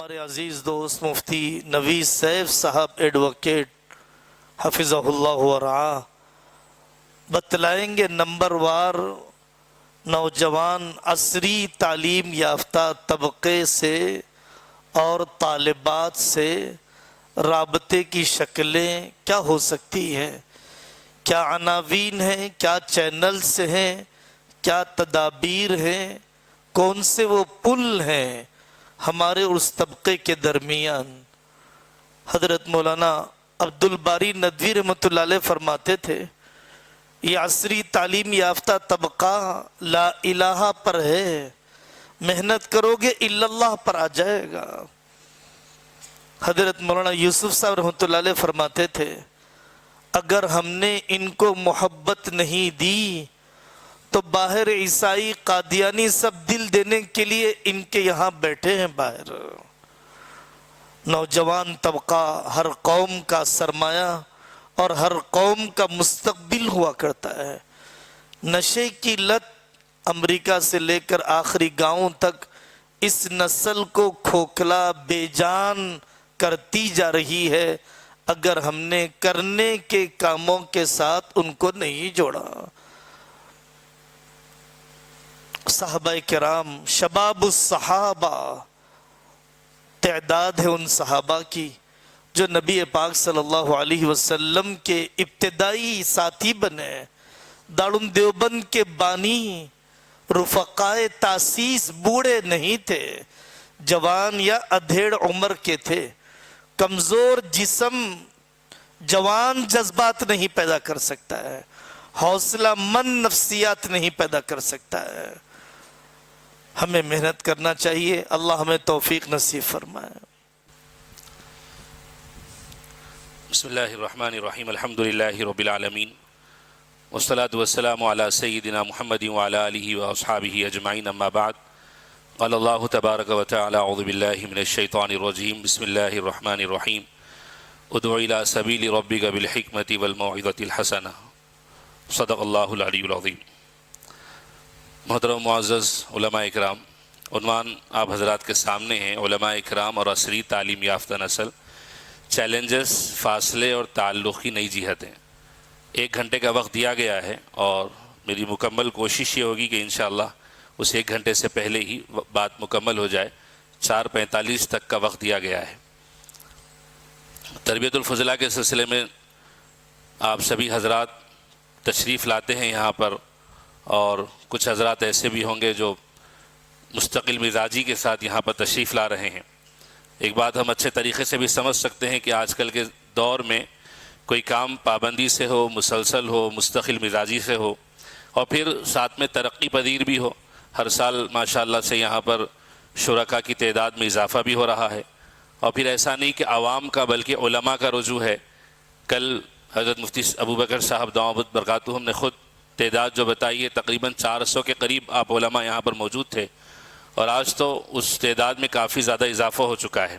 ہمارے عزیز دوست مفتی نوید سیف صاحب ایڈوکیٹ حفظہ اللہ ورعاہ بتلائیں گے نمبر وار نوجوان عصری تعلیم یافتہ طبقے سے اور طالبات سے رابطے کی شکلیں کیا ہو سکتی ہیں، کیا عناوین ہیں، کیا چینلز ہیں، کیا تدابیر ہیں، کون سے وہ پل ہیں ہمارے اس طبقے کے درمیان۔ حضرت مولانا عبدالباری ندوی رحمۃ اللہ علیہ فرماتے تھے یہ عصری تعلیم یافتہ طبقہ لا الہ پر ہے، محنت کرو گے الا اللہ پر آ جائے گا۔ حضرت مولانا یوسف صاحب رحمۃ اللہ علیہ فرماتے تھے اگر ہم نے ان کو محبت نہیں دی تو باہر عیسائی قادیانی سب دل دینے کے لیے ان کے یہاں بیٹھے ہیں باہر۔ نوجوان طبقہ ہر قوم کا سرمایہ اور ہر قوم کا مستقبل ہوا کرتا ہے۔ نشے کی لت امریکہ سے لے کر آخری گاؤں تک اس نسل کو کھوکھلا بے جان کرتی جا رہی ہے اگر ہم نے کرنے کے کاموں کے ساتھ ان کو نہیں جوڑا۔ صحابہ کرام، شباب الصحابہ، تعداد ہے ان صحابہ کی جو نبی پاک صلی اللہ علیہ وسلم کے ابتدائی ساتھی بنے، دارالعلوم دیوبند کے بانی، رفقائے تاسیس بوڑھے نہیں تھے، جوان یا ادھیڑ عمر کے تھے۔ کمزور جسم جوان جذبات نہیں پیدا کر سکتا ہے، حوصلہ مند نفسیات نہیں پیدا کر سکتا ہے۔ ہمیں محنت کرنا چاہیے، اللہ ہمیں توفیق نصیب فرمائے۔ بسم اللہ الرحمن الرحیم، الحمدللہ رب العالمین، والصلاة والسلام علی سیدنا محمد وعلی آلہ واصحابہ اجمعین، اما بعد۔ قال اللہ تبارک و تعالی اعوذ باللہ من الشیطان الرجیم، بسم اللہ الرحمن الرحیم، ادع الی سبیل ربک بالحکمۃ والموعظۃ الحسنہ، صدق اللہ العلی العظیم۔ محترم معزز علماء اکرام، عنوان آپ حضرات کے سامنے ہیں، علماء اکرام اور عصری تعلیم یافتہ نسل، چیلنجز، فاصلے اور تعلق کی نئی جہتیں۔ 1 گھنٹے کا وقت دیا گیا ہے اور میری مکمل کوشش یہ ہوگی کہ انشاءاللہ اس 1 گھنٹے سے پہلے ہی بات مکمل ہو جائے۔ 4:45 تک کا وقت دیا گیا ہے۔ تربیت الفضلاء کے سلسلے میں آپ سبھی حضرات تشریف لاتے ہیں یہاں پر، اور کچھ حضرات ایسے بھی ہوں گے جو مستقل مزاجی کے ساتھ یہاں پر تشریف لا رہے ہیں۔ ایک بات ہم اچھے طریقے سے بھی سمجھ سکتے ہیں کہ آج کل کے دور میں کوئی کام پابندی سے ہو، مسلسل ہو، مستقل مزاجی سے ہو، اور پھر ساتھ میں ترقی پذیر بھی ہو۔ ہر سال ماشاءاللہ سے یہاں پر شرکاء کی تعداد میں اضافہ بھی ہو رہا ہے، اور پھر ایسا نہیں کہ عوام کا بلکہ علماء کا رجوع ہے۔ کل حضرت مفتی ابو بکر صاحب دامت برکاتہم نے خود تعداد جو بتائی ہے، تقریباً 400 کے قریب آپ علماء یہاں پر موجود تھے، اور آج تو اس تعداد میں کافی زیادہ اضافہ ہو چکا ہے۔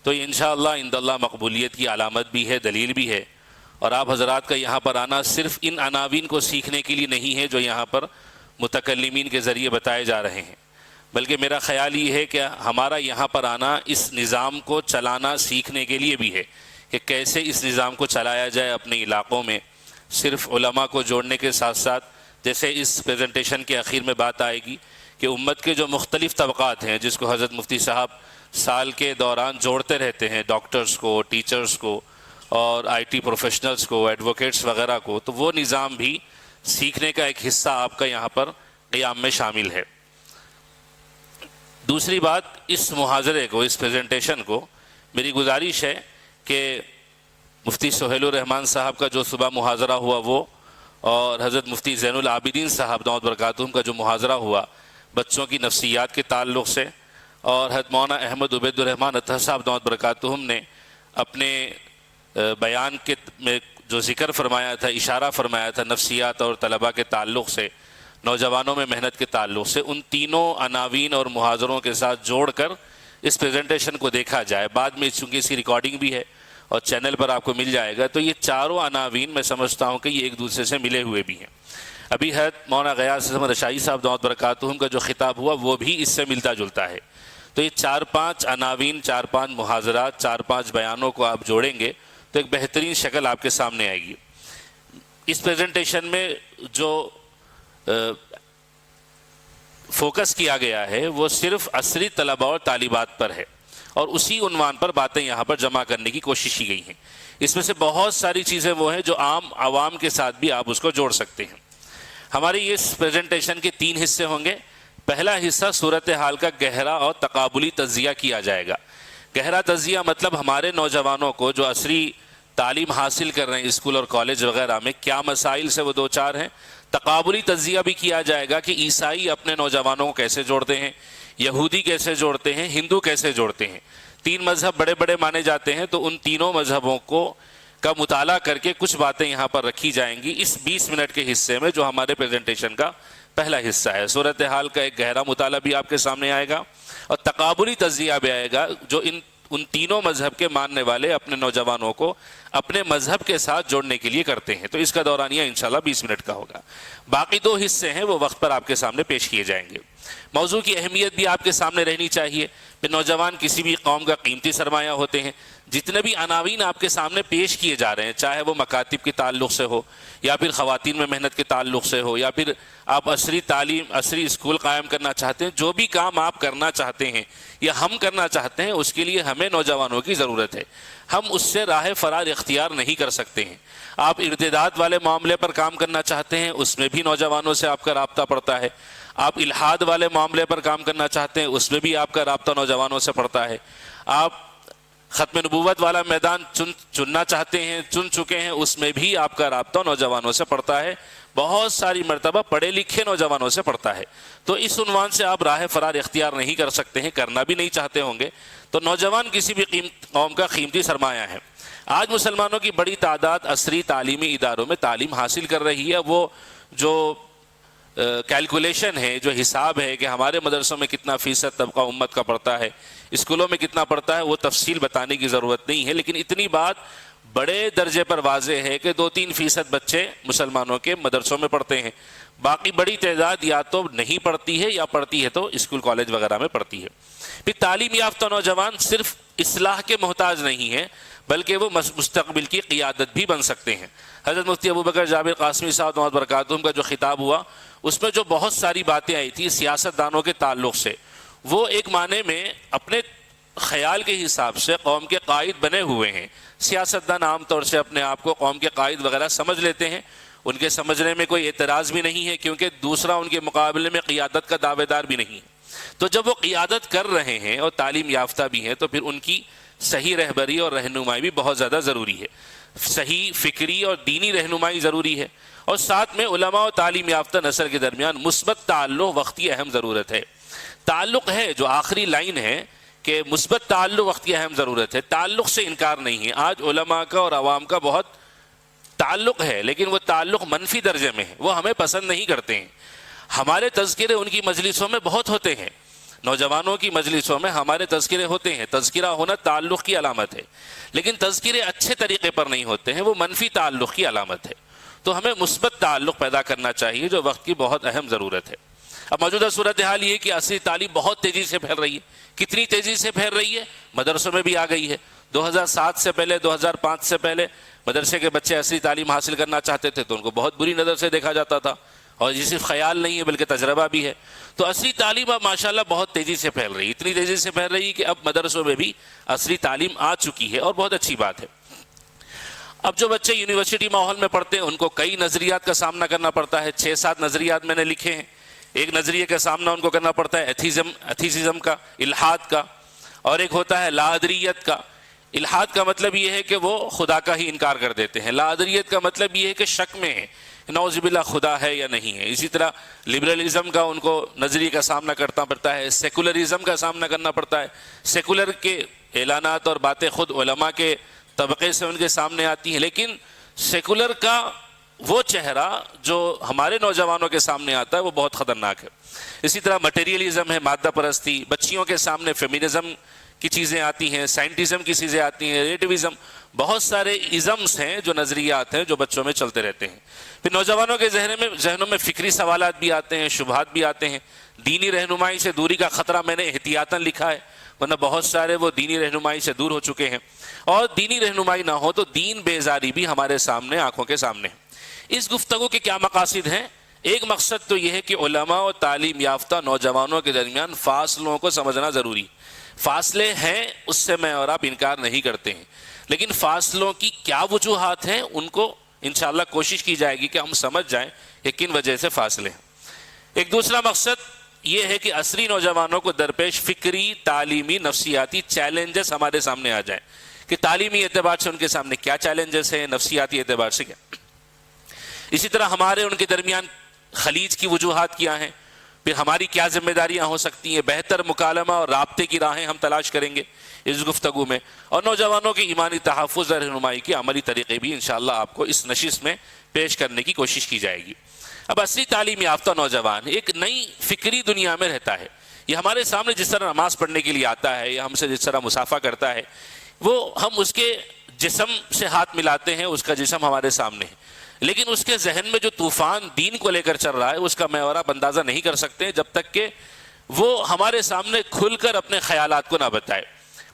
تو یہ انشاءاللہ عند اللہ مقبولیت کی علامت بھی ہے، دلیل بھی ہے۔ اور آپ حضرات کا یہاں پر آنا صرف ان عناوین کو سیکھنے کے لیے نہیں ہے جو یہاں پر متکلمین کے ذریعے بتائے جا رہے ہیں، بلکہ میرا خیال یہ ہے کہ ہمارا یہاں پر آنا اس نظام کو چلانا سیکھنے کے لیے بھی ہے کہ کیسے اس نظام کو چلایا جائے اپنے علاقوں میں۔ صرف علماء کو جوڑنے کے ساتھ ساتھ، جیسے اس پریزنٹیشن کے آخر میں بات آئے گی کہ امت کے جو مختلف طبقات ہیں جس کو حضرت مفتی صاحب سال کے دوران جوڑتے رہتے ہیں، ڈاکٹرز کو، ٹیچرز کو، اور آئی ٹی پروفیشنلز کو، ایڈوکیٹس وغیرہ کو، تو وہ نظام بھی سیکھنے کا ایک حصہ آپ کا یہاں پر قیام میں شامل ہے۔ دوسری بات، اس محاضرے کو، اس پریزنٹیشن کو میری گزارش ہے کہ مفتی سہیل الرحمن صاحب کا جو صبح محاضرہ ہوا وہ، اور حضرت مفتی زین العابدین صاحب دامت برکاتہم کا جو محاضرہ ہوا بچوں کی نفسیات کے تعلق سے، اور حضرت مولانا احمد عبید الرحمن اطہر صاحب دامت برکاتہم نے اپنے بیان کے میں جو ذکر فرمایا تھا، اشارہ فرمایا تھا نفسیات اور طلباء کے تعلق سے، نوجوانوں میں محنت کے تعلق سے، ان تینوں عناوین اور محاضروں کے ساتھ جوڑ کر اس پریزنٹیشن کو دیکھا جائے۔ بعد میں چونکہ اس کی ریکارڈنگ بھی ہے اور چینل پر آپ کو مل جائے گا، تو یہ چاروں عناوین میں سمجھتا ہوں کہ یہ ایک دوسرے سے ملے ہوئے بھی ہیں۔ ابھی حضرت مولانا غیاث احمد رشائی صاحب دامت برکاتہم کا جو خطاب ہوا وہ بھی اس سے ملتا جلتا ہے۔ تو یہ 4-5 عناوین، 4-5 محاضرات، 4-5 بیانوں کو آپ جوڑیں گے تو ایک بہترین شکل آپ کے سامنے آئے گی۔ اس پریزنٹیشن میں جو فوکس کیا گیا ہے وہ صرف عصری طلباء اور طالبات پر ہے، اور اسی عنوان پر باتیں یہاں پر جمع کرنے کی کوشش کی گئی ہیں۔ اس میں سے بہت ساری چیزیں وہ ہیں جو عام عوام کے ساتھ بھی آپ اس کو جوڑ سکتے ہیں۔ ہماری اس پریزنٹیشن کے 3 حصے ہوں گے۔ پہلا حصہ صورتحال کا گہرا اور تقابلی تجزیہ کیا جائے گا۔ گہرا تجزیہ مطلب ہمارے نوجوانوں کو جو عصری تعلیم حاصل کر رہے ہیں اسکول اور کالج وغیرہ میں کیا مسائل سے وہ دوچار ہیں۔ تقابلی تجزیہ بھی کیا جائے گا کہ عیسائی اپنے نوجوانوں کو کیسے جوڑتے ہیں، یہودی کیسے جوڑتے ہیں، ہندو کیسے جوڑتے ہیں۔ 3 مذہب بڑے بڑے مانے جاتے ہیں، تو ان تینوں مذہبوں کا مطالعہ کر کے کچھ باتیں یہاں پر رکھی جائیں گی اس 20 منٹ کے حصے میں، جو ہمارے پریزنٹیشن کا پہلا حصہ ہے۔ صورتحال کا ایک گہرا مطالعہ بھی آپ کے سامنے آئے گا، اور تقابلی تجزیہ بھی آئے گا، جو ان تینوں مذہب کے ماننے والے اپنے نوجوانوں کو اپنے مذہب کے ساتھ جوڑنے کے لیے کرتے ہیں۔ تو اس کا دورانیہ انشاءاللہ 20 منٹ کا ہوگا۔ باقی 2 حصے ہیں وہ وقت پر آپ کے سامنے پیش کیے جائیں گے۔ موضوع کی اہمیت بھی آپ کے سامنے رہنی چاہیے کہ نوجوان کسی بھی قوم کا قیمتی سرمایہ ہوتے ہیں۔ جتنے بھی عناوین آپ کے سامنے پیش کیے جا رہے ہیں، چاہے وہ مکاتب کے تعلق سے ہو، یا پھر خواتین میں محنت کے تعلق سے ہو، یا پھر آپ عصری تعلیم، عصری اسکول قائم کرنا چاہتے ہیں، جو بھی کام آپ کرنا چاہتے ہیں یا ہم کرنا چاہتے ہیں، اس کے لیے ہمیں نوجوانوں کی ضرورت ہے۔ ہم اس سے راہ فرار اختیار نہیں کر سکتے ہیں۔ آپ ارتداد والے معاملے پر کام کرنا چاہتے ہیں، اس میں بھی نوجوانوں سے آپ کا رابطہ پڑتا ہے۔ آپ الحاد والے معاملے پر کام کرنا چاہتے ہیں، اس میں بھی آپ کا رابطہ نوجوانوں سے پڑتا ہے۔ آپ ختم نبوت والا میدان چننا چاہتے ہیں، چن چکے ہیں، اس میں بھی آپ کا رابطہ نوجوانوں سے پڑتا ہے، بہت ساری مرتبہ پڑھے لکھے نوجوانوں سے پڑتا ہے۔ تو اس عنوان سے آپ راہ فرار اختیار نہیں کر سکتے ہیں، کرنا بھی نہیں چاہتے ہوں گے۔ تو نوجوان کسی بھی قوم کا قیمتی سرمایہ ہے۔ آج مسلمانوں کی بڑی تعداد عصری تعلیمی اداروں میں تعلیم حاصل کر رہی ہے۔ وہ جو کیلکولیشن ہے، جو حساب ہے کہ ہمارے مدرسوں میں کتنا فیصد طبقہ امت کا پڑھتا ہے، اسکولوں میں کتنا پڑھتا ہے، وہ تفصیل بتانے کی ضرورت نہیں ہے، لیکن اتنی بات بڑے درجے پر واضح ہے کہ 2-3% بچے مسلمانوں کے مدرسوں میں پڑھتے ہیں۔ باقی بڑی تعداد یا تو نہیں پڑھتی ہے، یا پڑھتی ہے تو اسکول کالج وغیرہ میں پڑھتی ہے۔ پھر تعلیم یافتہ نوجوان صرف اصلاح کے محتاج نہیں ہیں، بلکہ وہ مستقبل کی قیادت بھی بن سکتے ہیں۔ حضرت مفتی ابوبکر جابر قاسمی صاحب و برکاتہم کا جو خطاب ہوا، اس میں جو بہت ساری باتیں آئی تھی سیاست دانوں کے تعلق سے، وہ ایک معنی میں اپنے خیال کے حساب سے قوم کے قائد بنے ہوئے ہیں۔ سیاستدان عام طور سے اپنے آپ کو قوم کے قائد وغیرہ سمجھ لیتے ہیں، ان کے سمجھنے میں کوئی اعتراض بھی نہیں ہے، کیونکہ دوسرا ان کے مقابلے میں قیادت کا دعوے دار بھی نہیں ہے۔ تو جب وہ قیادت کر رہے ہیں اور تعلیم یافتہ بھی ہیں، تو پھر ان کی صحیح رہبری اور رہنمائی بھی بہت زیادہ ضروری ہے۔ صحیح فکری اور دینی رہنمائی ضروری ہے، اور ساتھ میں علماء اور تعلیم یافتہ نسل کے درمیان مثبت تعلق وقت کی اہم ضرورت ہے۔ تعلق ہے، جو آخری لائن ہے کہ مثبت تعلق وقت کی اہم ضرورت ہے، تعلق سے انکار نہیں ہے۔ آج علماء کا اور عوام کا بہت تعلق ہے، لیکن وہ تعلق منفی درجے میں ہے، وہ ہمیں پسند نہیں کرتے ہیں۔ ہمارے تذکرے ان کی مجلسوں میں بہت ہوتے ہیں، نوجوانوں کی مجلسوں میں ہمارے تذکرے ہوتے ہیں۔ تذکرہ ہونا تعلق کی علامت ہے، لیکن تذکرے اچھے طریقے پر نہیں ہوتے ہیں، وہ منفی تعلق کی علامت ہے۔ تو ہمیں مثبت تعلق پیدا کرنا چاہیے، جو وقت کی بہت اہم ضرورت ہے۔ اب موجودہ صورتحال یہ کہ عصری تعلیم بہت تیزی سے پھیل رہی ہے۔ کتنی تیزی سے پھیل رہی ہے؟ مدرسوں میں بھی آ گئی ہے۔ 2007 سے پہلے، 2005 سے پہلے مدرسے کے بچے عصری تعلیم حاصل کرنا چاہتے تھے تو ان کو بہت بری نظر سے دیکھا جاتا تھا، اور یہ صرف خیال نہیں ہے بلکہ تجربہ بھی ہے۔ تو عصری تعلیم اب ماشاءاللہ بہت تیزی سے پھیل رہی ہے، اتنی تیزی سے پھیل رہی ہے کہ اب مدرسوں میں بھی عصری تعلیم آ چکی ہے، اور بہت اچھی بات ہے۔ اب جو بچے یونیورسٹی ماحول میں پڑھتے ہیں ان کو کئی نظریات کا سامنا کرنا پڑتا ہے۔ 6-7 نظریات میں نے لکھے ہیں۔ ایک نظریے کا سامنا ان کو کرنا پڑتا ہے ایتھیزم کا، الحاد کا، اور ایک ہوتا ہے لاادریت کا۔ الحاد کا مطلب یہ ہے کہ وہ خدا کا ہی انکار کر دیتے ہیں۔ لاادریت کا مطلب یہ ہے کہ شک میں ہے، نعوذ باللہ خدا ہے یا نہیں ہے۔ اسی طرح لبرلزم کا ان کو نظریے کا سامنا کرنا پڑتا ہے، سیکولرزم کا سامنا کرنا پڑتا ہے۔ سیکولر کے اعلانات اور باتیں خود علماء کے طبقے سے ان کے سامنے آتی ہیں، لیکن سیکولر کا وہ چہرہ جو ہمارے نوجوانوں کے سامنے آتا ہے وہ بہت خطرناک ہے۔ اسی طرح مٹیریلزم ہے، مادہ پرستی۔ بچیوں کے سامنے فیمینزم کی چیزیں آتی ہیں، سائنٹزم کی چیزیں آتی ہیں، ریلیٹیوزم، بہت سارے ازمس ہیں جو نظریات ہیں جو بچوں میں چلتے رہتے ہیں. پھر نوجوانوں کے ذہنوں میں فکری سوالات بھی آتے ہیں، شبہات بھی آتے ہیں. دینی رہنمائی سے دوری کا خطرہ میں نے احتیاطاً لکھا ہے، ورنہ بہت سارے وہ دینی رہنمائی سے دور ہو چکے ہیں. اور دینی رہنمائی نہ ہو تو دین بیزاری بھی ہمارے سامنے، آنکھوں کے سامنے. اس گفتگو کے کیا مقاصد ہیں؟ ایک مقصد تو یہ ہے کہ علماء اور تعلیم یافتہ نوجوانوں کے درمیان فاصلوں کو سمجھنا ضروری. فاصلے ہیں، اس سے میں اور آپ انکار نہیں کرتے ہیں، لیکن فاصلوں کی کیا وجوہات ہیں ان کو انشاءاللہ کوشش کی جائے گی کہ ہم سمجھ جائیں کہ کن وجہ سے فاصلے ہیں. ایک دوسرا مقصد یہ ہے کہ عصری نوجوانوں کو درپیش فکری، تعلیمی، نفسیاتی چیلنجز ہمارے سامنے آ جائیں کہ تعلیمی اعتبار سے ان کے سامنے کیا چیلنجز ہیں، نفسیاتی اعتبار سے کیا. اسی طرح ہمارے ان کے درمیان خلیج کی وجوہات کیا ہیں، پھر ہماری کیا ذمہ داریاں ہو سکتی ہیں. بہتر مکالمہ اور رابطے کی راہیں ہم تلاش کریں گے اس گفتگو میں، اور نوجوانوں کے ایمانی تحفظ اور رہنمائی کے عملی طریقے بھی انشاءاللہ آپ کو اس نشست میں پیش کرنے کی کوشش کی جائے گی. اب عصری تعلیم یافتہ نوجوان ایک نئی فکری دنیا میں رہتا ہے. یہ ہمارے سامنے جس طرح نماز پڑھنے کے لیے آتا ہے یا ہم سے جس طرح مصافحہ کرتا ہے، وہ ہم اس کے جسم سے ہاتھ ملاتے ہیں، اس کا جسم ہمارے سامنے ہے، لیکن اس کے ذہن میں جو طوفان دین کو لے کر چل رہا ہے اس کا میں اور آپ اندازہ نہیں کر سکتے جب تک کہ وہ ہمارے سامنے کھل کر اپنے خیالات کو نہ بتائے.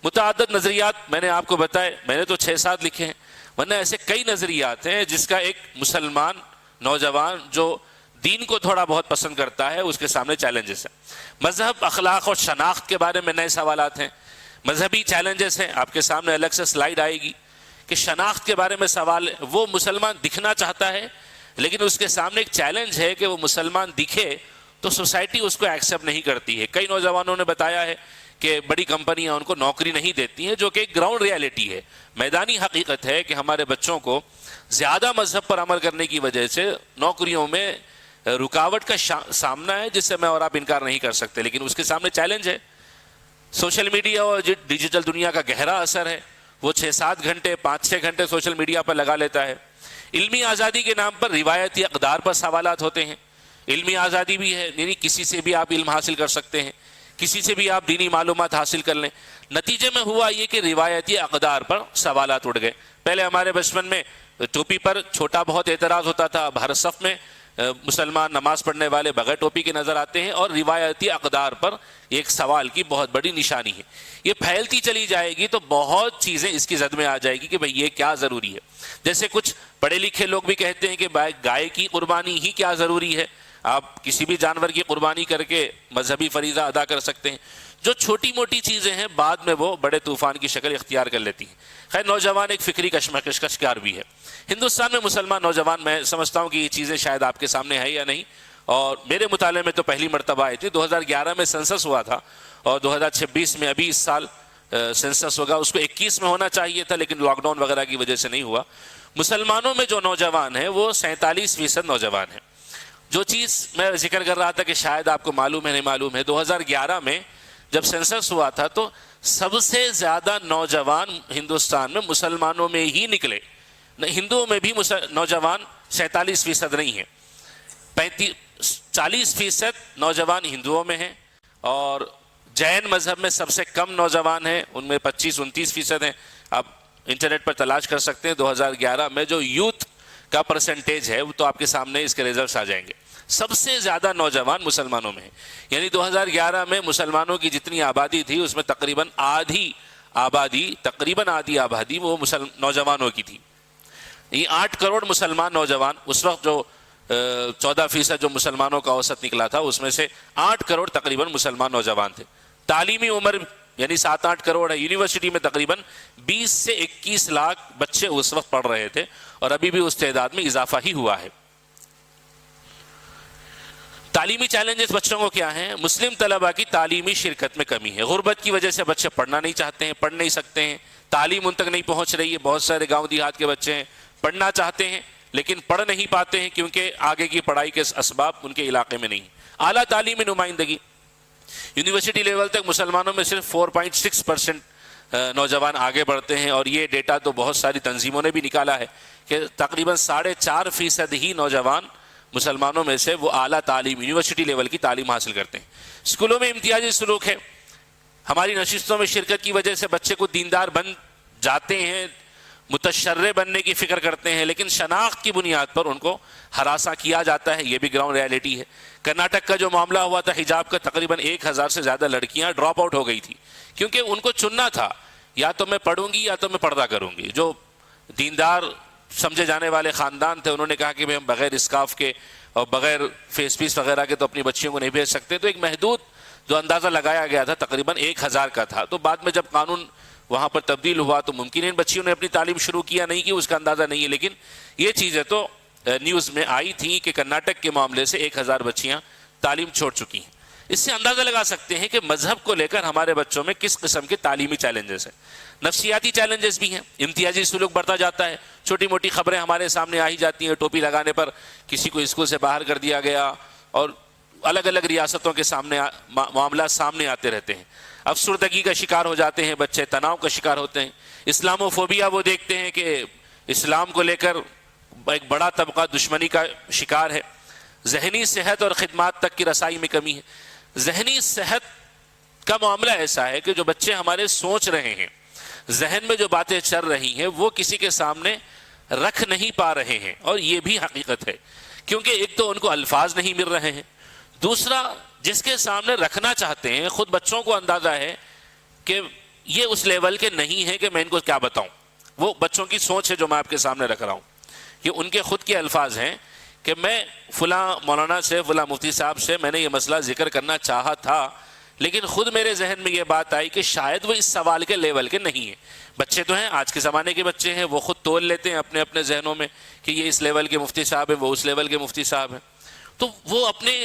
متعدد نظریات میں نے آپ کو بتائے، میں نے تو 6-7 لکھے ہیں، ورنہ ایسے کئی نظریات ہیں جس کا ایک مسلمان نوجوان جو دین کو تھوڑا بہت پسند کرتا ہے اس کے سامنے چیلنجز ہیں. مذہب، اخلاق اور شناخت کے بارے میں نئے سوالات ہیں، مذہبی چیلنجز ہیں. آپ کے سامنے الگ سے سلائیڈ آئے گی کہ شناخت کے بارے میں سوال ہے. وہ مسلمان دکھنا چاہتا ہے لیکن اس کے سامنے ایک چیلنج ہے کہ وہ مسلمان دکھے تو سوسائٹی اس کو ایکسیپٹ نہیں کرتی ہے. کئی نوجوانوں نے بتایا ہے کہ بڑی کمپنیاں ان کو نوکری نہیں دیتی ہیں، جو کہ ایک گراؤنڈ ریالٹی ہے، میدانی حقیقت ہے کہ ہمارے بچوں کو زیادہ مذہب پر عمل کرنے کی وجہ سے نوکریوں میں رکاوٹ کا سامنا ہے، جس سے میں اور آپ انکار نہیں کر سکتے. لیکن اس کے سامنے چیلنج ہے. سوشل میڈیا اور ڈیجیٹل دنیا کا گہرا اثر ہے. وہ 6-7 گھنٹے 5-6 گھنٹے سوشل میڈیا پر لگا لیتا ہے. علمی آزادی کے نام پر روایتی اقدار پر سوالات ہوتے ہیں. علمی آزادی بھی ہے، یعنی کسی سے بھی آپ علم حاصل کر سکتے ہیں، کسی سے بھی آپ دینی معلومات حاصل کر لیں. نتیجے میں ہوا یہ کہ روایتی اقدار پر سوالات اٹھ گئے. پہلے ہمارے بچپن میں ٹوپی پر چھوٹا بہت اعتراض ہوتا تھا، اب ہر صف میں مسلمان نماز پڑھنے والے بغیر ٹوپی کے نظر آتے ہیں، اور روایتی اقدار پر ایک سوال کی بہت بڑی نشانی ہے. یہ پھیلتی چلی جائے گی تو بہت چیزیں اس کی زد میں آ جائے گی کہ بھئی یہ کیا ضروری ہے. جیسے کچھ پڑھے لکھے لوگ بھی کہتے ہیں کہ گائے کی قربانی ہی کیا ضروری ہے، آپ کسی بھی جانور کی قربانی کر کے مذہبی فریضہ ادا کر سکتے ہیں. جو چھوٹی موٹی چیزیں ہیں بعد میں وہ بڑے طوفان کی شکل اختیار کر لیتی ہیں. خیر، نوجوان ایک فکری کشمکش کا شکار بھی ہے. ہندوستان میں مسلمان نوجوان، میں سمجھتا ہوں کہ یہ چیزیں شاید آپ کے سامنے ہے یا نہیں، اور میرے مطالعے میں تو پہلی مرتبہ آئی تھی. 2011 میں سنسس ہوا تھا اور 2026 میں ابھی اس سال سنسس ہوگا. اس کو 21 میں ہونا چاہیے تھا لیکن لاک ڈاؤن وغیرہ کی وجہ سے نہیں ہوا. مسلمانوں میں جو نوجوان ہیں وہ 47% نوجوان ہیں. جو چیز میں ذکر کر رہا تھا کہ شاید آپ کو معلوم ہے نہیں معلوم ہے، 2011 میں جب سنسس ہوا تھا تو سب سے زیادہ نوجوان ہندوستان میں مسلمانوں میں ہی نکلے. ہندوؤں میں بھی نوجوان 47% نہیں ہیں، 40% نوجوان ہندوؤں میں ہیں، اور جین مذہب میں سب سے کم نوجوان ہیں، ان میں 25-29% ہیں. آپ انٹرنیٹ پر تلاش کر سکتے ہیں. 2011 میں جو یوتھ کا پرسنٹیج ہے وہ تو آپ کے سامنے اس کے ریزلٹس آ جائیں گے. سب سے زیادہ نوجوان مسلمانوں میں ہیں، یعنی 2011 میں مسلمانوں کی جتنی آبادی تھی اس میں تقریباً آدھی آبادی وہ نوجوانوں کی تھی. یہ 8 کروڑ مسلمان نوجوان، اس وقت جو 14% جو مسلمانوں کا اوسط نکلا تھا اس میں سے 8 کروڑ تقریباً مسلمان نوجوان تھے. تعلیمی عمر یعنی 7-8 کروڑ ہے. یونیورسٹی میں تقریباً 20 سے 21 لاکھ بچے اس وقت پڑھ رہے تھے، اور ابھی بھی اس تعداد میں اضافہ ہی ہوا ہے. تعلیمی چیلنجز بچوں کو کیا ہیں؟ مسلم طلباء کی تعلیمی شرکت میں کمی ہے. غربت کی وجہ سے بچے پڑھنا نہیں چاہتے ہیں، پڑھ نہیں سکتے ہیں، تعلیم ان تک نہیں پہنچ رہی ہے. بہت سارے گاؤں دیہات کے بچے ہیں، پڑھنا چاہتے ہیں لیکن پڑھ نہیں پاتے ہیں کیونکہ آگے کی پڑھائی کے اسباب ان کے علاقے میں نہیں. اعلیٰ تعلیمی نمائندگی، یونیورسٹی لیول تک مسلمانوں میں صرف 4.6% نوجوان آگے بڑھتے ہیں، اور یہ ڈیٹا تو بہت ساری تنظیموں نے بھی نکالا ہے کہ تقریباً 4.5% ہی نوجوان مسلمانوں میں سے وہ اعلیٰ تعلیم یونیورسٹی لیول کی تعلیم حاصل کرتے ہیں. اسکولوں میں امتیازی سلوک ہے. ہماری نشستوں میں شرکت کی وجہ سے بچے کو دیندار بن جاتے ہیں، متشرع بننے کی فکر کرتے ہیں، لیکن شناخت کی بنیاد پر ان کو ہراساں کیا جاتا ہے، یہ بھی گراؤنڈ ریالٹی ہے۔ کرناٹک کا جو معاملہ ہوا تھا حجاب کا، تقریباً 1000 سے زیادہ لڑکیاں ڈراپ آؤٹ ہو گئی تھی، کیونکہ ان کو چننا تھا، یا تو میں پڑھوں گی یا تو میں پردہ کروں گی۔ جو دیندار سمجھے جانے والے خاندان تھے انہوں نے کہا کہ ہم بغیر اسکارف کے اور بغیر فیس پیس وغیرہ کے تو اپنی بچیوں کو نہیں بھیج سکتے، تو ایک محدود جو اندازہ لگایا گیا تھا تقریباً 1000 کا تھا۔ تو بعد میں جب قانون وہاں پر تبدیل ہوا تو ممکن ان بچیوں نے اپنی تعلیم شروع کیا نہیں کی، اس کا اندازہ نہیں ہے، لیکن یہ چیزیں تو نیوز میں آئی تھیں کہ کرناٹک کے معاملے سے 1000 بچیاں تعلیم چھوڑ چکی ہیں۔ اس سے اندازہ لگا سکتے ہیں کہ مذہب کو لے کر ہمارے بچوں میں کس قسم کے تعلیمی چیلنجز ہیں۔ نفسیاتی چیلنجز بھی ہیں، امتیازی سلوک بڑھتا جاتا ہے، چھوٹی موٹی خبریں ہمارے سامنے آ ہی جاتی ہیں، ٹوپی لگانے پر کسی کو اسکول سے باہر کر دیا گیا، اور الگ الگ ریاستوں کے سامنے معاملات سامنے آتے رہتے ہیں۔ افسردگی کا شکار ہو جاتے ہیں بچے، تناؤ کا شکار ہوتے ہیں، اسلامو فوبیا وہ دیکھتے ہیں کہ اسلام کو لے کر ایک بڑا طبقہ دشمنی کا شکار ہے۔ ذہنی صحت اور خدمات تک کی رسائی میں کمی ہے۔ ذہنی صحت کا معاملہ ایسا ہے کہ جو بچے ہمارے سوچ رہے ہیں، ذہن میں جو باتیں چل رہی ہیں وہ کسی کے سامنے رکھ نہیں پا رہے ہیں، اور یہ بھی حقیقت ہے، کیونکہ ایک تو ان کو الفاظ نہیں مل رہے ہیں، دوسرا جس کے سامنے رکھنا چاہتے ہیں خود بچوں کو اندازہ ہے کہ یہ اس لیول کے نہیں ہے کہ میں ان کو کیا بتاؤں۔ وہ بچوں کی سوچ ہے جو میں آپ کے سامنے رکھ رہا ہوں، یہ ان کے خود کے الفاظ ہیں کہ میں فلاں مولانا سے، فلاں مفتی صاحب سے میں نے یہ مسئلہ ذکر کرنا چاہا تھا، لیکن خود میرے ذہن میں یہ بات آئی کہ شاید وہ اس سوال کے لیول کے نہیں ہیں۔ بچے تو ہیں، آج کے زمانے کے بچے ہیں، وہ خود تول لیتے ہیں اپنے اپنے ذہنوں میں کہ یہ اس لیول کے مفتی صاحب ہیں، وہ اس لیول کے مفتی صاحب ہیں، تو وہ اپنے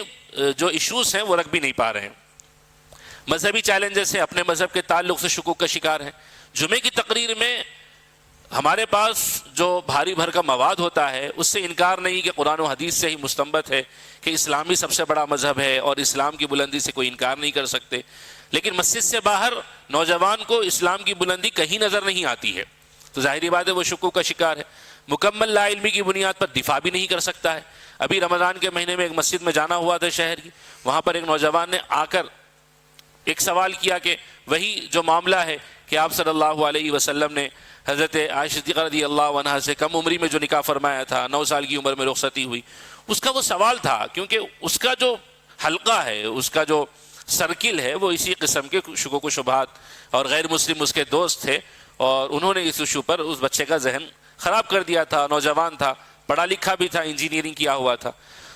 جو ایشوز ہیں وہ رکھ بھی نہیں پا رہے ہیں۔ مذہبی چیلنجز سے اپنے مذہب کے تعلق سے شکوک کا شکار ہیں۔ جمعے کی تقریر میں ہمارے پاس جو بھاری بھر کا مواد ہوتا ہے اس سے انکار نہیں کہ قرآن و حدیث سے ہی مستنبط ہے کہ اسلامی سب سے بڑا مذہب ہے اور اسلام کی بلندی سے کوئی انکار نہیں کر سکتے، لیکن مسجد سے باہر نوجوان کو اسلام کی بلندی کہیں نظر نہیں آتی ہے، تو ظاہری بات ہے وہ شکوک کا شکار ہے۔ مکمل لا علمی کی بنیاد پر دفاع بھی نہیں کر سکتا ہے۔ ابھی رمضان کے مہینے میں ایک مسجد میں جانا ہوا تھا شہر کی، وہاں پر ایک نوجوان نے آ کر ایک سوال کیا کہ وہی جو معاملہ ہے کہ آپ صلی اللہ علیہ وسلم نے حضرت عائشہ صدیقہ رضی اللہ عنہا سے کم عمری میں جو نکاح فرمایا تھا، 9 سال کی عمر میں رخصتی ہوئی، اس کا وہ سوال تھا، کیونکہ اس کا جو حلقہ ہے، اس کا جو سرکل ہے وہ اسی قسم کے شکوک و شبہات، اور غیر مسلم اس کے دوست تھے، اور انہوں نے اس ایشو پر اس بچے کا ذہن خراب کر دیا تھا۔ نوجوان تھا، پڑھا لکھا بھی تھا، انجینئرنگ کیا ہوا تھا،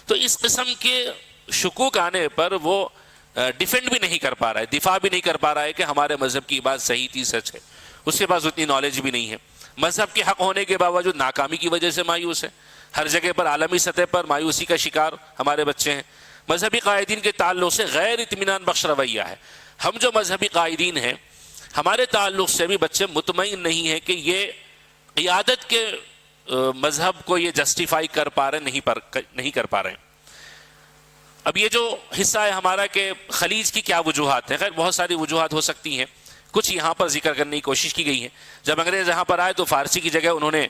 تو اس قسم کے شکوک آنے پر وہ ڈیفینڈ بھی نہیں کر پا رہا ہے، دفاع بھی نہیں کر پا رہا ہے کہ ہمارے مذہب کی بات صحیح تھی، سچ ہے، اس کے پاس اتنی نالج بھی نہیں ہے۔ مذہب کے حق ہونے کے باوجود ناکامی کی وجہ سے مایوس ہے، ہر جگہ پر عالمی سطح پر مایوسی کا شکار ہمارے بچے ہیں۔ مذہبی قائدین کے تعلق سے غیر اطمینان بخش رویہ ہے۔ ہم جو مذہبی قائدین ہیں ہمارے تعلق سے بھی بچے مطمئن نہیں ہیں کہ یہ قیادت کے مذہب کو یہ جسٹیفائی کر پا رہے نہیں کر پا رہے ہیں۔ اب یہ جو حصہ ہے ہمارا کہ خلیج کی کیا وجوہات ہیں، خیر بہت ساری وجوہات ہو سکتی ہیں، کچھ یہاں پر ذکر کرنے کی کوشش کی گئی ہے۔ جب انگریز یہاں پر آئے تو فارسی کی جگہ انہوں نے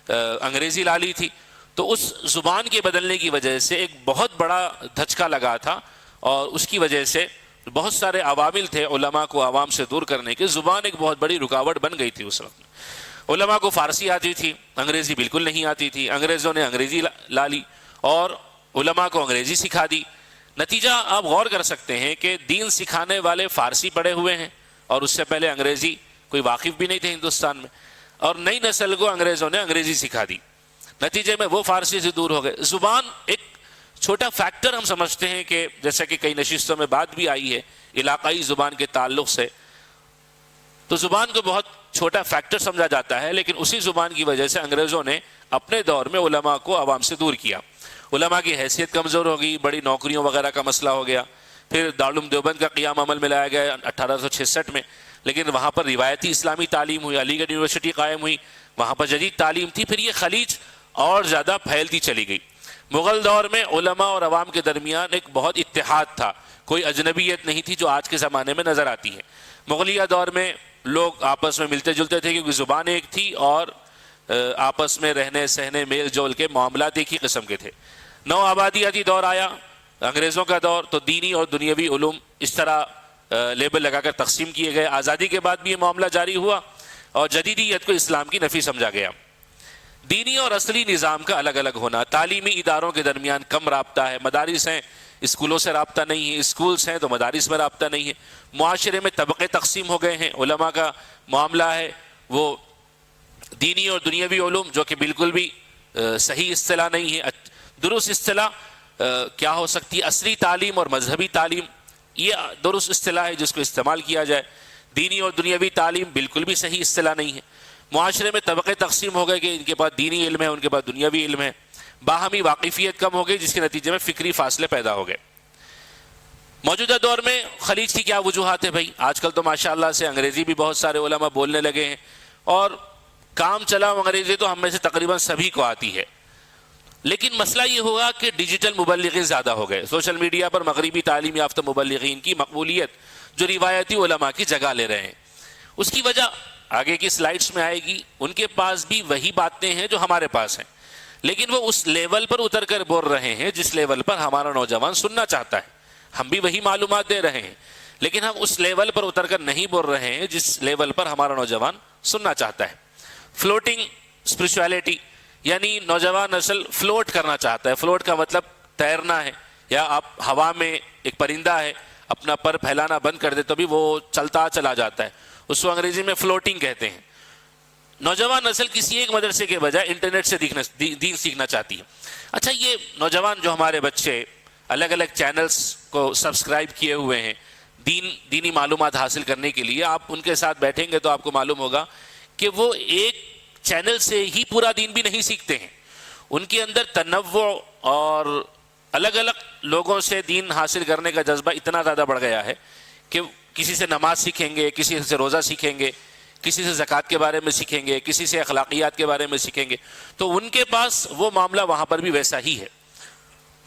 انگریزی لا لی تھی، تو اس زبان کے بدلنے کی وجہ سے ایک بہت بڑا دھچکا لگا تھا، اور اس کی وجہ سے بہت سارے عوامل تھے علماء کو عوام سے دور کرنے کے۔ زبان ایک بہت بڑی رکاوٹ بن گئی تھی اس وقت۔ علماء کو فارسی آتی تھی، انگریزی بالکل نہیں آتی تھی، انگریزوں نے انگریزی لا لی اور علماء کو انگریزی سکھا دی۔ نتیجہ آپ غور کر سکتے ہیں کہ دین سکھانے والے فارسی پڑھے ہوئے ہیں، اور اس سے پہلے انگریزی کوئی واقف بھی نہیں تھے ہندوستان میں، اور نئی نسل کو انگریزوں نے انگریزی سکھا دی، نتیجے میں وہ فارسی سے دور ہو گئے۔ زبان ایک چھوٹا فیکٹر ہم سمجھتے ہیں کہ جیسا کہ کئی نشستوں میں بات بھی آئی ہے علاقائی زبان کے تعلق سے، تو زبان کو بہت چھوٹا فیکٹر سمجھا جاتا ہے، لیکن اسی زبان کی وجہ سے انگریزوں نے اپنے دور میں علماء کو عوام سے دور کیا۔ علماء کی حیثیت کمزور ہو گئی، بڑی نوکریوں وغیرہ کا مسئلہ ہو گیا۔ پھر دارالعلوم دیوبند کا قیام عمل میں لایا گیا 1866 میں، لیکن وہاں پر روایتی اسلامی تعلیم ہوئی، علی گڑھ یونیورسٹی قائم ہوئی، وہاں پر جدید تعلیم تھی، پھر یہ خلیج اور زیادہ پھیلتی چلی گئی۔ مغل دور میں علماء اور عوام کے درمیان ایک بہت اتحاد تھا، کوئی اجنبیت نہیں تھی جو آج کے زمانے میں نظر آتی ہے۔ مغلیہ دور میں لوگ آپس میں ملتے جلتے تھے کیونکہ زبان ایک تھی، اور آپس میں رہنے سہنے میل جول کے معاملات ایک ہی قسم کے تھے۔ نو آبادیاتی دور آیا، انگریزوں کا دور، تو دینی اور دنیاوی علوم اس طرح لیبل لگا کر تقسیم کیے گئے. آزادی کے بعد بھی یہ معاملہ جاری ہوا اور جدیدیت کو اسلام کی نفی سمجھا گیا. دینی اور اصلی نظام کا الگ الگ ہونا، تعلیمی اداروں کے درمیان کم رابطہ ہے، مدارس ہیں اسکولوں سے رابطہ نہیں ہے، اسکولز ہیں تو مدارس میں رابطہ نہیں ہے، معاشرے میں طبقے تقسیم ہو گئے ہیں. علماء کا معاملہ ہے وہ دینی اور دنیاوی علوم، جو کہ بالکل بھی صحیح اصطلاح نہیں ہے. درست اصطلاح کیا ہو سکتی ہے؟ اصلی تعلیم اور مذہبی تعلیم، یہ درست اصطلاح ہے جس کو استعمال کیا جائے. دینی اور دنیاوی تعلیم بالکل بھی صحیح اصطلاح نہیں ہے. معاشرے میں طبقے تقسیم ہو گئے کہ ان کے پاس دینی علم ہے، ان کے پاس دنیاوی علم ہے. باہمی واقفیت کم ہو گئی جس کے نتیجے میں فکری فاصلے پیدا ہو گئے. موجودہ دور میں خلیج کی کیا وجوہات ہے بھائی؟ آج کل تو ماشاءاللہ سے انگریزی بھی بہت سارے علماء بولنے لگے ہیں اور کام چلا انگریزی تو ہم میں سے تقریباً سبھی کو آتی ہے. لیکن مسئلہ یہ ہوا کہ ڈیجیٹل مبلغین زیادہ ہو گئے. سوشل میڈیا پر مغربی تعلیم یافتہ مبلغین کی مقبولیت جو روایتی علماء کی جگہ لے رہے ہیں، اس کی وجہ آگے کی سلائیڈز میں آئے گی. ان کے پاس بھی وہی باتیں ہیں جو ہمارے پاس ہیں، لیکن وہ اس لیول پر اتر کر بول رہے ہیں جس لیول پر ہمارا نوجوان سننا چاہتا ہے. ہم بھی وہی معلومات دے رہے ہیں لیکن ہم اس لیول پر اتر کر نہیں بول رہے ہیں جس لیول پر ہمارا نوجوان سننا چاہتا ہے. فلوٹنگ اسپرچویلٹی، یعنی نوجوان نسل فلوٹ کرنا چاہتا ہے. فلوٹ کا مطلب تیرنا ہے، یا آپ ہوا میں ایک پرندہ ہے اپنا پر پھیلانا بند کر دے تو بھی وہ چلتا چلا جاتا ہے، اس کو انگریزی میں فلوٹنگ کہتے ہیں. نوجوان نسل کسی ایک مدرسے کے بجائے انٹرنیٹ سے دین سیکھنا چاہتی ہے. اچھا، یہ نوجوان جو ہمارے بچے الگ الگ چینلز کو سبسکرائب کیے ہوئے ہیں دینی معلومات حاصل کرنے کے لیے، آپ ان کے ساتھ بیٹھیں گے تو آپ کو معلوم ہوگا کہ وہ ایک چینل سے ہی پورا دین بھی نہیں سیکھتے ہیں. ان کے اندر تنوع اور الگ الگ لوگوں سے دین حاصل کرنے کا جذبہ اتنا زیادہ بڑھ گیا ہے کہ کسی سے نماز سیکھیں گے، کسی سے روزہ سیکھیں گے، کسی سے زکوٰۃ کے بارے میں سیکھیں گے، کسی سے اخلاقیات کے بارے میں سیکھیں گے. تو ان کے پاس وہ معاملہ وہاں پر بھی ویسا ہی ہے.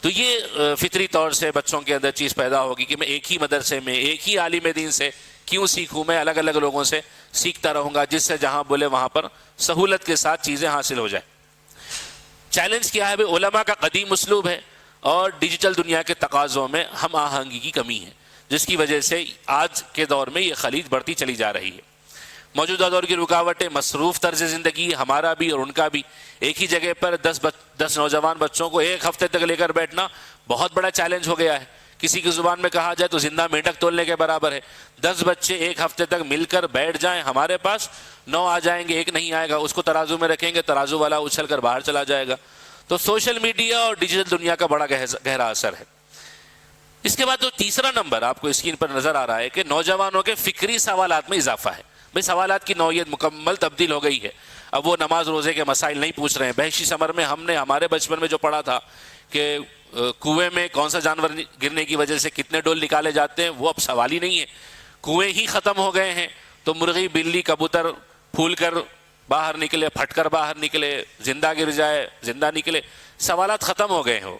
تو یہ فطری طور سے بچوں کے اندر چیز پیدا ہوگی کہ میں ایک ہی مدرسے میں ایک ہی عالم دین سے کیوں سیکھوں، میں الگ الگ لوگوں سے سیکھتا رہوں گا جس سے جہاں بولے وہاں پر سہولت کے ساتھ چیزیں حاصل ہو جائیں. چیلنج کیا ہے بھائی؟ علماء کا قدیم اسلوب ہے اور ڈیجیٹل دنیا کے تقاضوں میں ہم آہنگی کی کمی ہے، جس کی وجہ سے آج کے دور میں یہ خلیج بڑھتی چلی جا رہی ہے. موجودہ دور کی رکاوٹیں، مصروف طرز زندگی ہمارا بھی اور ان کا بھی. ایک ہی جگہ پر 10 نوجوان بچوں کو ایک ہفتے تک لے کر بیٹھنا بہت بڑا چیلنج ہو گیا ہے. کسی کی زبان میں کہا جائے تو زندہ مینڈک تولنے کے برابر ہے. 10 بچے ایک ہفتے تک مل کر بیٹھ جائیں، ہمارے پاس 9 آ جائیں گے، ایک نہیں آئے گا. اس کو ترازو میں رکھیں گے، ترازو والا اچھل کر باہر چلا جائے گا. تو سوشل میڈیا اور ڈیجیٹل دنیا کا بڑا گہرا اثر ہے. اس کے بعد جو تیسرا نمبر آپ کو اسکرین پر نظر آ رہا ہے کہ نوجوانوں کے فکری سوالات میں اضافہ ہے. بھئی سوالات کی نوعیت مکمل تبدیل ہو گئی ہے. اب وہ نماز روزے کے مسائل نہیں پوچھ رہے ہیں. بحثی سمر میں ہم نے ہمارے بچپن میں جو پڑھا تھا کہ کنویں میں کون سا جانور گرنے کی وجہ سے کتنے ڈول نکالے جاتے ہیں، وہ اب سوال ہی نہیں ہے. کنویں ہی ختم ہو گئے ہیں. تو مرغی، بلی، کبوتر پھول کر باہر نکلے، پھٹ کر باہر نکلے، زندہ گر جائے، زندہ نکلے، سوالات ختم ہو گئے ہو.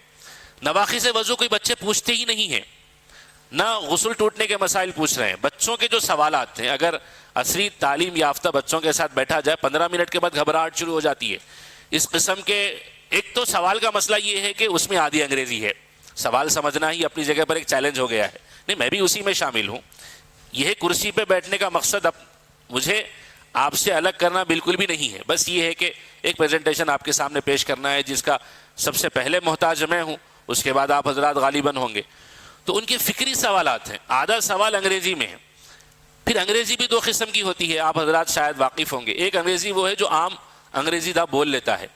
نواقص وضو کوئی بچے پوچھتے ہی نہیں ہیں، نہ غسل ٹوٹنے کے مسائل پوچھ رہے ہیں. بچوں کے جو سوالات ہیں، اگر عصری تعلیم یافتہ بچوں کے ساتھ بیٹھا جائے 15 منٹ کے بعد گھبراہٹ شروع ہو جاتی ہے. اس قسم کے ایک تو سوال کا مسئلہ یہ ہے کہ اس میں آدھی انگریزی ہے. سوال سمجھنا ہی اپنی جگہ پر ایک چیلنج ہو گیا ہے. نہیں، میں بھی اسی میں شامل ہوں. یہ کرسی پہ بیٹھنے کا مقصد اب مجھے آپ سے الگ کرنا بالکل بھی نہیں ہے. بس یہ ہے کہ ایک پریزنٹیشن آپ کے سامنے پیش کرنا ہے جس کا سب سے پہلے محتاج میں ہوں، اس کے بعد آپ حضرات غالباً ہوں گے. تو ان کے فکری سوالات ہیں. آدھا سوال انگریزی میں ہے. پھر انگریزی بھی 2 قسم کی ہوتی ہے، آپ حضرات شاید واقف ہوں گے. ایک انگریزی وہ ہے جو عام انگریزی دا بول لیتا ہے.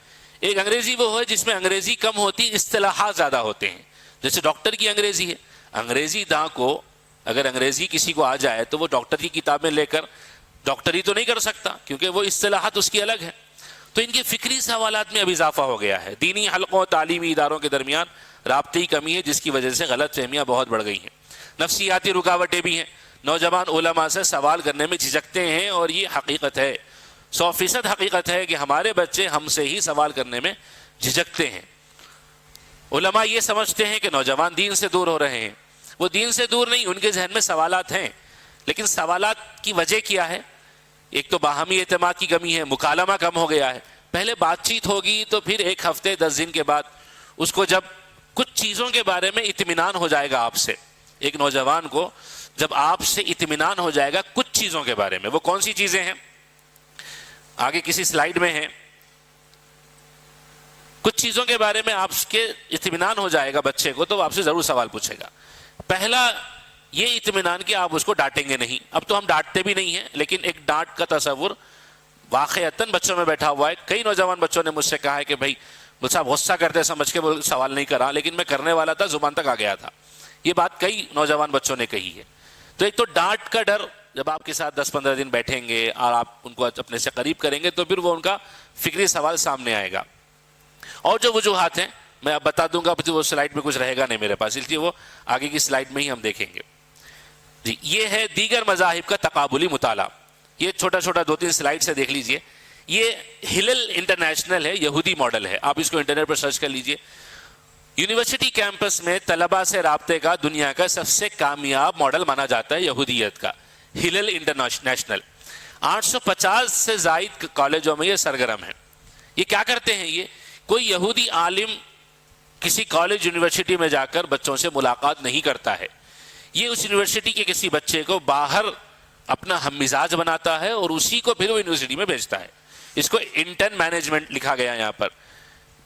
ایک انگریزی وہ ہے جس میں انگریزی کم ہوتی، اصطلاحات زیادہ ہوتے ہیں. جیسے ڈاکٹر کی انگریزی ہے. انگریزی دا کو اگر انگریزی کسی کو آ جائے تو وہ ڈاکٹر کی کتابیں لے کر ڈاکٹری تو نہیں کر سکتا کیونکہ وہ اصطلاحات اس کی الگ ہے. تو ان کے فکری سوالات میں اب اضافہ ہو گیا ہے. دینی حلقوں، تعلیمی اداروں کے درمیان رابطے کی کمی ہے جس کی وجہ سے غلط فہمیاں بہت بڑھ گئی ہیں. نفسیاتی رکاوٹیں بھی ہیں. نوجوان علماء سے سوال کرنے میں جھجکتے ہیں اور یہ حقیقت ہے، 100% حقیقت ہے کہ ہمارے بچے ہم سے ہی سوال کرنے میں جھجکتے ہیں. علماء یہ سمجھتے ہیں کہ نوجوان دین سے دور ہو رہے ہیں. وہ دین سے دور نہیں، ان کے ذہن میں سوالات ہیں. لیکن سوالات کی وجہ کیا ہے؟ ایک تو باہمی اعتماد کی کمی ہے، مکالمہ کم ہو گیا ہے. پہلے بات چیت ہوگی تو پھر 1 ہفتے 10 دن کے بعد اس کو جب کچھ چیزوں کے بارے میں اطمینان ہو جائے گا آپ سے. ایک نوجوان کو جب آپ سے اطمینان ہو جائے گا کچھ چیزوں کے بارے میں. وہ کون سی چیزیں ہیں؟ آگے کسی سلائیڈ میں ہیں. کچھ چیزوں کے بارے میں آپ کے اطمینان ہو جائے گا بچے کو تو وہ آپ سے ضرور سوال پوچھے گا. پہلا یہ اطمینان کہ آپ اس کو ڈانٹیں گے نہیں. اب تو ہم ڈانٹتے بھی نہیں ہیں, لیکن ایک ڈانٹ کا تصور واقعتاً بچوں میں بیٹھا ہوا ہے. کئی نوجوان بچوں نے مجھ سے کہا ہے کہ بھائی مجھ سے غصہ کرتے سمجھ کے وہ سوال نہیں کرا, لیکن میں کرنے والا تھا, زبان تک آ گیا تھا. یہ بات کئی نوجوان بچوں نے کہی ہے. تو ایک تو ڈانٹ کا ڈر, جب آپ کے ساتھ 10-15 دن بیٹھیں گے اور آپ ان کو اپنے سے قریب کریں گے تو پھر وہ ان کا فکری سوال سامنے آئے گا. اور جو وجوہات ہیں میں اب بتا دوں گا, وہ سلائیڈ میں کچھ رہے گا نہیں میرے پاس, اس لیے وہ آگے کی سلائیڈ میں ہی ہم دیکھیں گے. جی یہ ہے دیگر مذاہب کا تقابلی مطالعہ. یہ چھوٹا چھوٹا 2-3 سلائیڈ سے دیکھ لیجئے. یہ ہلل انٹرنیشنل ہے, یہودی ماڈل ہے. آپ اس کو انٹرنیٹ پر سرچ کر لیجئے. یونیورسٹی کیمپس میں طلباء سے رابطے کا دنیا کا سب سے کامیاب ماڈل مانا جاتا ہے یہودیت کا, ہلل انٹرنیشنل. 850 سے زائد کالجوں میں یہ سرگرم ہے. یہ کیا کرتے ہیں؟ یہ کوئی یہودی عالم کسی کالج یونیورسٹی میں جا کر بچوں سے ملاقات نہیں کرتا ہے. یہ اس یونیورسٹی کے کسی بچے کو باہر اپنا ہم مزاج بناتا ہے اور اسی کو پھر وہ یونیورسٹی میں بھیجتا ہے. اس کو انٹرن مینجمنٹ لکھا گیا یہاں پر,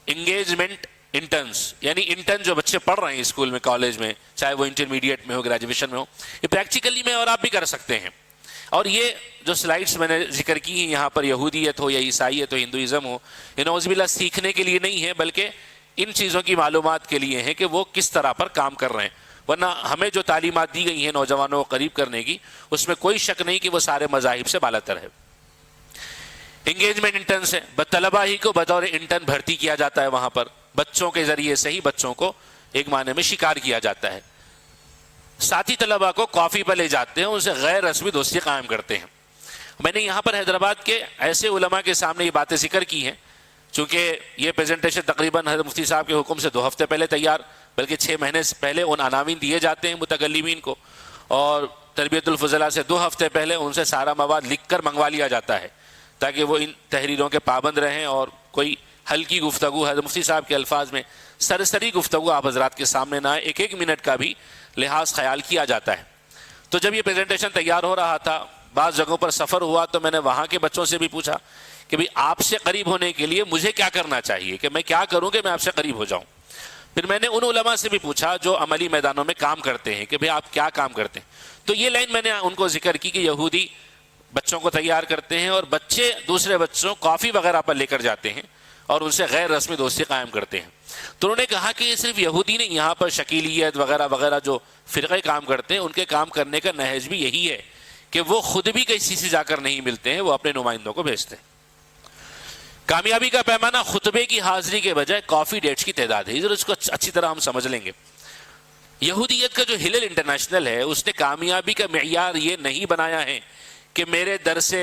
انگیجمنٹ انٹرنس, یعنی انٹرن جو بچے پڑھ رہے ہیں اسکول میں, کالج میں, چاہے وہ انٹرمیڈیٹ میں ہو, گریجویشن میں ہو, یہ پریکٹیکلی میں اور آپ بھی کر سکتے ہیں. اور یہ جو سلائیڈز میں نے ذکر کی ہیں یہاں پر, یہودیت ہو یا عیسائیت ہو, ہندوازم ہو, یہ نعوذ باللہ سیکھنے کے لیے نہیں ہے, بلکہ ان چیزوں کی معلومات کے لیے ہیں کہ وہ کس طرح پر کام کر رہے ہیں. ورنہ ہمیں جو تعلیمات دی گئی ہیں نوجوانوں کو قریب کرنے کی, اس میں کوئی شک نہیں کہ وہ سارے مذاہب سے بالاتر ہے. انگیجمنٹ انٹرن سے طلباء ہی کو بطور انٹرن بھرتی کیا جاتا ہے. وہاں پر بچوں کے ذریعے سے ہی بچوں کو ایک معنی میں شکار کیا جاتا ہے. ساتھی طلباء کو کافی پر لے جاتے ہیں, ان سے غیر رسمی دوستی قائم کرتے ہیں. میں نے یہاں پر حیدرآباد کے ایسے علماء کے سامنے یہ باتیں ذکر کی ہیں, چونکہ یہ پریزنٹیشن تقریباً حضرت مفتی صاحب کے حکم سے 2 ہفتے پہلے تیار, بلکہ 6 مہینے سے پہلے ان عناوین دیے جاتے ہیں متکلمین کو, اور تربیت الفضلاء سے 2 ہفتے پہلے ان سے سارا مواد لکھ کر منگوا لیا جاتا ہے تاکہ وہ ان تحریروں کے پابند رہیں اور کوئی ہلکی گفتگو, حضرت مفتی صاحب کے الفاظ میں سرسری گفتگو آپ حضرات کے سامنے نہ آئے, 1-1 منٹ کا بھی لحاظ خیال کیا جاتا ہے. تو جب یہ پریزنٹیشن تیار ہو رہا تھا, بعض جگہوں پر سفر ہوا, تو میں نے وہاں کے بچوں سے بھی پوچھا کہ بھئی آپ سے قریب ہونے کے لیے مجھے کیا کرنا چاہیے, کہ میں کیا کروں کہ میں آپ سے قریب ہو جاؤں. پھر میں نے ان علماء سے بھی پوچھا جو عملی میدانوں میں کام کرتے ہیں کہ بھئی آپ کیا کام کرتے ہیں. تو یہ لائن میں نے ان کو ذکر کی کہ یہودی بچوں کو تیار کرتے ہیں اور بچے دوسرے بچوں کافی وغیرہ پر لے کر جاتے ہیں اور ان سے غیر رسمی دوستی قائم کرتے ہیں. تو انہوں نے کہا کہ یہ صرف یہودی نہیں, یہاں پر شکیلیت وغیرہ وغیرہ جو فرقے کام کرتے ہیں, ان کے کام کرنے کا نہج بھی یہی ہے کہ وہ خود بھی کسی سے جا کر نہیں ملتے ہیں, وہ اپنے نمائندوں کو بھیجتے ہیں. کامیابی کا پیمانہ خطبے کی حاضری کے بجائے کافی ڈیٹس کی تعداد ہے. اس کو اچھی طرح ہم سمجھ لیں گے. یہودیت کا جو ہلل انٹرنیشنل ہے, اس نے کامیابی کا معیار یہ نہیں بنایا ہے کہ میرے درس,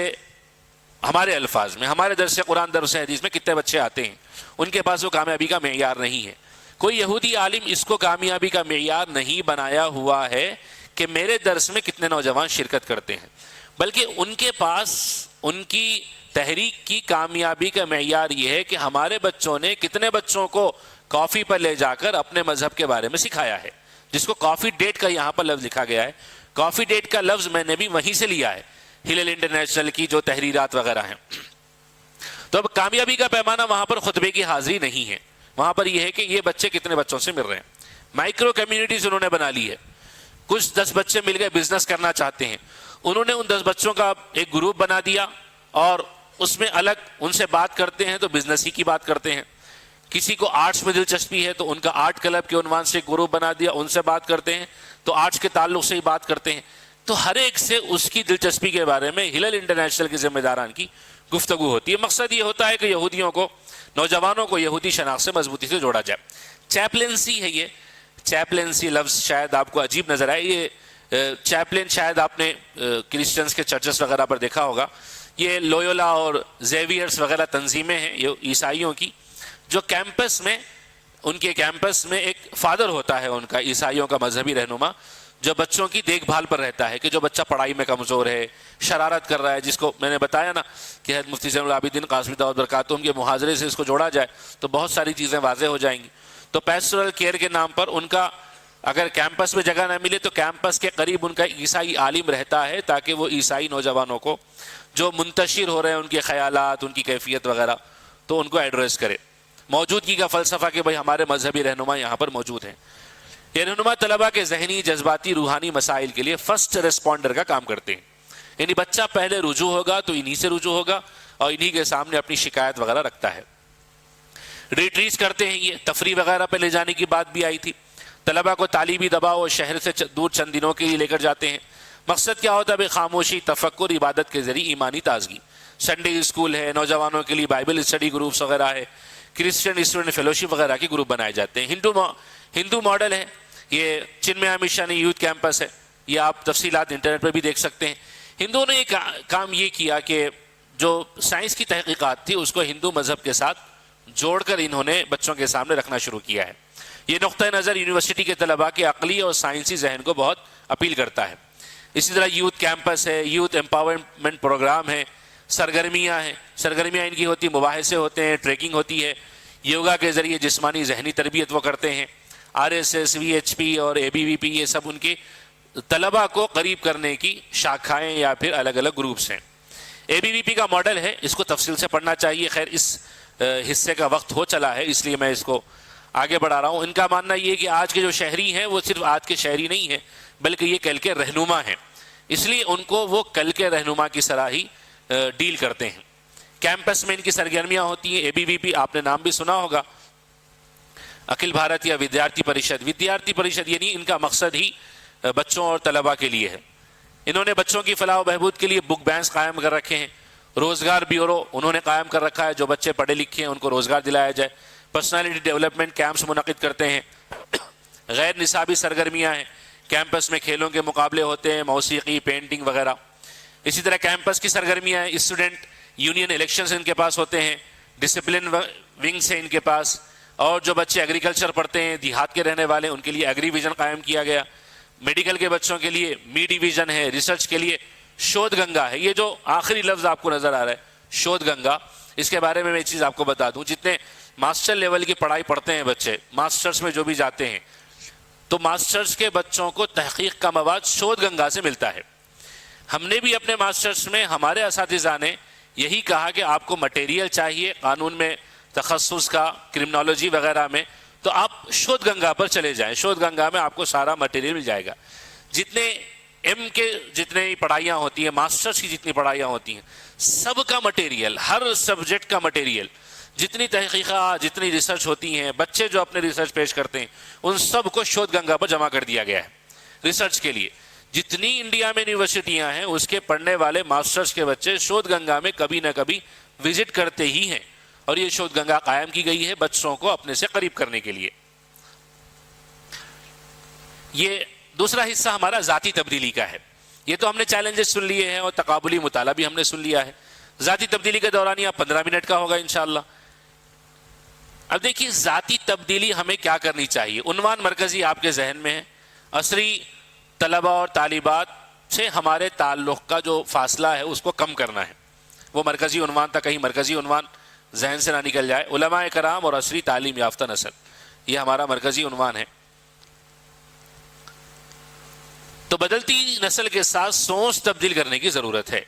ہمارے الفاظ میں, ہمارے درس قرآن درس حدیث میں کتنے بچے آتے ہیں, ان کے پاس وہ کامیابی کا معیار نہیں ہے. کوئی یہودی عالم اس کو کامیابی کا معیار نہیں بنایا ہوا ہے کہ میرے درس میں کتنے نوجوان شرکت کرتے ہیں, بلکہ ان کے پاس ان کی تحریک کی کامیابی کا معیار یہ ہے کہ ہمارے بچوں نے کتنے بچوں کو کافی پر لے جا کر اپنے مذہب کے بارے میں سکھایا ہے, جس کو کافی ڈیٹ کا یہاں پر لفظ لکھا گیا ہے. کافی ڈیٹ کا لفظ میں نے بھی وہیں سے لیا ہے, ہلل انٹرنیشنل کی جو تحریرات وغیرہ ہیں. تو اب کامیابی کا پیمانہ وہاں پر خطبے کی حاضری نہیں ہے, وہاں پر یہ ہے کہ یہ بچے کتنے بچوں سے مل رہے ہیں. مائکرو کمیونٹیز انہوں نے بنا لی ہے. کچھ 10 بچے مل گئے, بزنس کرنا چاہتے ہیں, انہوں نے ان 10 بچوں کا ایک گروپ بنا دیا اور اس میں الگ ان سے بات کرتے ہیں تو بزنس ہی کی بات کرتے ہیں. کسی کو آرٹس میں دلچسپی ہے تو ان کا آرٹ کلب کے عنوان سے ایک گروپ بنا دیا, ان سے بات کرتے ہیں تو آرٹس کے تعلق سے ہی بات کرتے ہیں. تو ہر ایک سے اس کی دلچسپی کے بارے میں ہلل انٹرنیشنل کے ذمہ داران کی گفتگو ہوتی ہے. مقصد یہ ہوتا ہے کہ یہودیوں کو, نوجوانوں کو یہودی شناخت سے مضبوطی سے جوڑا جائے. چیپلنسی ہے یہ. چیپلنسی لفظ شاید آپ کو عجیب نظر آئے. یہ چیپلن شاید آپ نے کرسچنس کے چرچز وغیرہ پر دیکھا ہوگا. یہ لویولا اور زیویئرس وغیرہ تنظیمیں ہیں یہ عیسائیوں کی, جو کیمپس میں, ان کے کیمپس میں ایک فادر ہوتا ہے ان کا, عیسائیوں کا مذہبی رہنما, جو بچوں کی دیکھ بھال پر رہتا ہے کہ جو بچہ پڑھائی میں کمزور ہے, شرارت کر رہا ہے, جس کو میں نے بتایا نا کہ حضرت مفتی زین العابدین قاسمی دعوت برکاتہم کے محاضرے سے اس کو جوڑا جائے تو بہت ساری چیزیں واضح ہو جائیں گی. تو پیسٹورل کیئر کے نام پر ان کا اگر کیمپس میں جگہ نہ ملے تو کیمپس کے قریب ان کا عیسائی عالم رہتا ہے تاکہ وہ عیسائی نوجوانوں کو جو منتشر ہو رہے ہیں ان کے خیالات، ان کی کیفیت وغیرہ، تو ان کو ایڈریس کرے۔ موجودگی کا فلسفہ کہ بھئی ہمارے مذہبی رہنما یہاں پر موجود ہیں۔ یہ رہنما طلبہ کے ذہنی، جذباتی، روحانی مسائل کے لیے فرسٹ ریسپونڈر کا کام کرتے ہیں، یعنی بچہ پہلے رجوع ہوگا تو انہی سے رجوع ہوگا اور انہی کے سامنے اپنی شکایت وغیرہ رکھتا ہے۔ ریٹریز کرتے ہیں، یہ تفریح وغیرہ پہ لے جانے کی بات بھی آئی تھی۔ طلبہ کو تعلیمی دباؤ اور شہر سے دور چند دنوں کے لیے لے کر جاتے ہیں۔ مقصد کیا ہوتا ہے بھائی؟ خاموشی، تفکر، عبادت کے ذریعے ایمانی تازگی۔ سنڈے اسکول ہے، نوجوانوں کے لیے بائبل اسٹڈی گروپس وغیرہ ہے، کرسچن اسٹوڈنٹ فیلوشپ وغیرہ کے گروپ بنائے جاتے ہیں۔ ہندو ماڈل ہے، یہ چنمیا مشن یوتھ کیمپس ہے، یہ آپ تفصیلات انٹرنیٹ پر بھی دیکھ سکتے ہیں۔ ہندوؤں نے ایک کام یہ کیا کہ جو سائنس کی تحقیقات تھی اس کو ہندو مذہب کے ساتھ جوڑ کر انہوں نے بچوں کے سامنے رکھنا شروع کیا ہے۔ یہ نقطہ نظر یونیورسٹی کے طلباء کے عقلی اور سائنسی ذہن کو بہت اپیل کرتا ہے۔ اسی طرح یوتھ کیمپس ہے، یوتھ امپاورمنٹ پروگرام ہے، سرگرمیاں ہیں، سرگرمیاں ان کی ہوتی، مباحثے ہوتے ہیں، ٹریکنگ ہوتی ہے، یوگا کے ذریعے جسمانی ذہنی تربیت وہ کرتے ہیں۔ RSS، VHP اور ABVP یہ سب ان کے طلباء کو قریب کرنے کی شاخائیں یا پھر الگ الگ گروپس ہیں۔ ABVP کا ماڈل ہے، اس کو تفصیل سے پڑھنا چاہیے، خیر اس حصے کا وقت ہو چلا ہے اس لیے میں اس کو آگے بڑھا رہا ہوں۔ ان کا ماننا یہ ہے کہ آج کے جو شہری ہیں وہ صرف آج کے شہری نہیں ہیں بلکہ یہ کل کے رہنما ہیں، اس لیے ان کو وہ کل کے رہنما کی طرح ہی ڈیل کرتے ہیں۔ کیمپس میں ان کی سرگرمیاں ہوتی ہیں۔ ABVP آپ نے نام بھی سنا ہوگا، اکھل بھارت یا ودیارتھی پریشد، یعنی ان کا مقصد ہی بچوں اور طلباء کے لیے ہے۔ انہوں نے بچوں کی فلاح و بہبود کے لیے بک بینکس قائم کر رکھے ہیں۔ روزگار بیورو انہوں نے قائم کر رکھا ہے، جو بچے پڑھے لکھے ہیں ان کو روزگار دلایا جائے۔ پرسنالٹی ڈیولپمنٹ کیمپس منعقد کرتے ہیں۔ غیر نصابی سرگرمیاں ہیں، کیمپس میں کھیلوں کے مقابلے ہوتے ہیں، موسیقی، پینٹنگ وغیرہ۔ اسی طرح کیمپس کی سرگرمیاں ہیں، اسٹوڈنٹ یونین الیکشنز ان کے پاس ہوتے ہیں، ڈسپلن ونگس ہیں ان کے پاس، اور جو بچے ایگریکلچر پڑھتے ہیں، دیہات کے رہنے والے، ان کے لیے ایگری ویژن قائم کیا گیا۔ میڈیکل کے بچوں کے لیے می ڈیویژن ہے، ریسرچ کے لیے شودھ گنگا ہے۔ یہ جو آخری لفظ آپ کو نظر آ رہا ہے شودھ گنگا، اس کے بارے میں ایک چیز آپ کو بتا دوں، جتنے ماسٹر لیول کی پڑھائی پڑھتے ہیں بچے، ماسٹرز میں جو بھی جاتے ہیں، تو ماسٹرز کے بچوں کو تحقیق کا مواد شودھ گنگا سے ملتا ہے۔ ہم نے بھی اپنے ماسٹرز میں، ہمارے اساتذہ نے یہی کہا کہ آپ کو مٹیریل چاہیے قانون میں تخصص کا، کرمنالوجی وغیرہ میں، تو آپ شودھ گنگا پر چلے جائیں، شودھ گنگا میں آپ کو سارا مٹیریل مل جائے گا۔ جتنے ایم کے جتنے پڑھائیاں ہوتی ہیں، ماسٹرز کی جتنی پڑھائیاں ہوتی ہیں، سب کا مٹیریل، ہر سبجیکٹ کا مٹیریل، جتنی تحقیقات، جتنی ریسرچ ہوتی ہیں، بچے جو اپنے ریسرچ پیش کرتے ہیں، ان سب کو شودھ گنگا پر جمع کر دیا گیا ہے ریسرچ کے لیے۔ جتنی انڈیا میں یونیورسٹیاں ہیں اس کے پڑھنے والے ماسٹرز کے بچے شودھ گنگا میں کبھی نہ کبھی وزٹ کرتے ہی ہیں، اور یہ شودھ گنگا قائم کی گئی ہے بچوں کو اپنے سے قریب کرنے کے لیے۔ یہ دوسرا حصہ ہمارا ذاتی تبدیلی کا ہے۔ یہ تو ہم نے چیلنجز سن لیے ہیں اور تقابلی مطالعہ بھی ہم نے سن لیا ہے۔ ذاتی تبدیلی کے دوران یہ 15 منٹ کا ہوگا انشاءاللہ۔ اب دیکھیے ذاتی تبدیلی ہمیں کیا کرنی چاہیے۔ عنوان مرکزی آپ کے ذہن میں ہے، عصری طلبہ اور طالبات سے ہمارے تعلق کا جو فاصلہ ہے اس کو کم کرنا ہے، وہ مرکزی عنوان تھا، کہیں مرکزی عنوان ذہن سے نہ نکل جائے۔ علماء کرام اور عصری تعلیم یافتہ نسل، یہ ہمارا مرکزی عنوان ہے۔ تو بدلتی نسل کے ساتھ سوچ تبدیل کرنے کی ضرورت ہے۔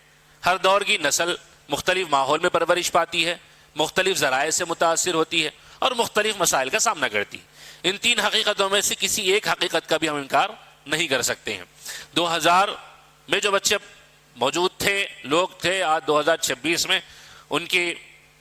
ہر دور کی نسل مختلف ماحول میں پرورش پاتی ہے، مختلف ذرائع سے متاثر ہوتی ہے اور مختلف مسائل کا سامنا کرتی ہے۔ ان تین حقیقتوں میں سے کسی ایک حقیقت کا بھی ہم انکار نہیں کر سکتے ہیں۔ 2000 میں جو بچے موجود تھے، لوگ تھے، آج 2026 میں ان کے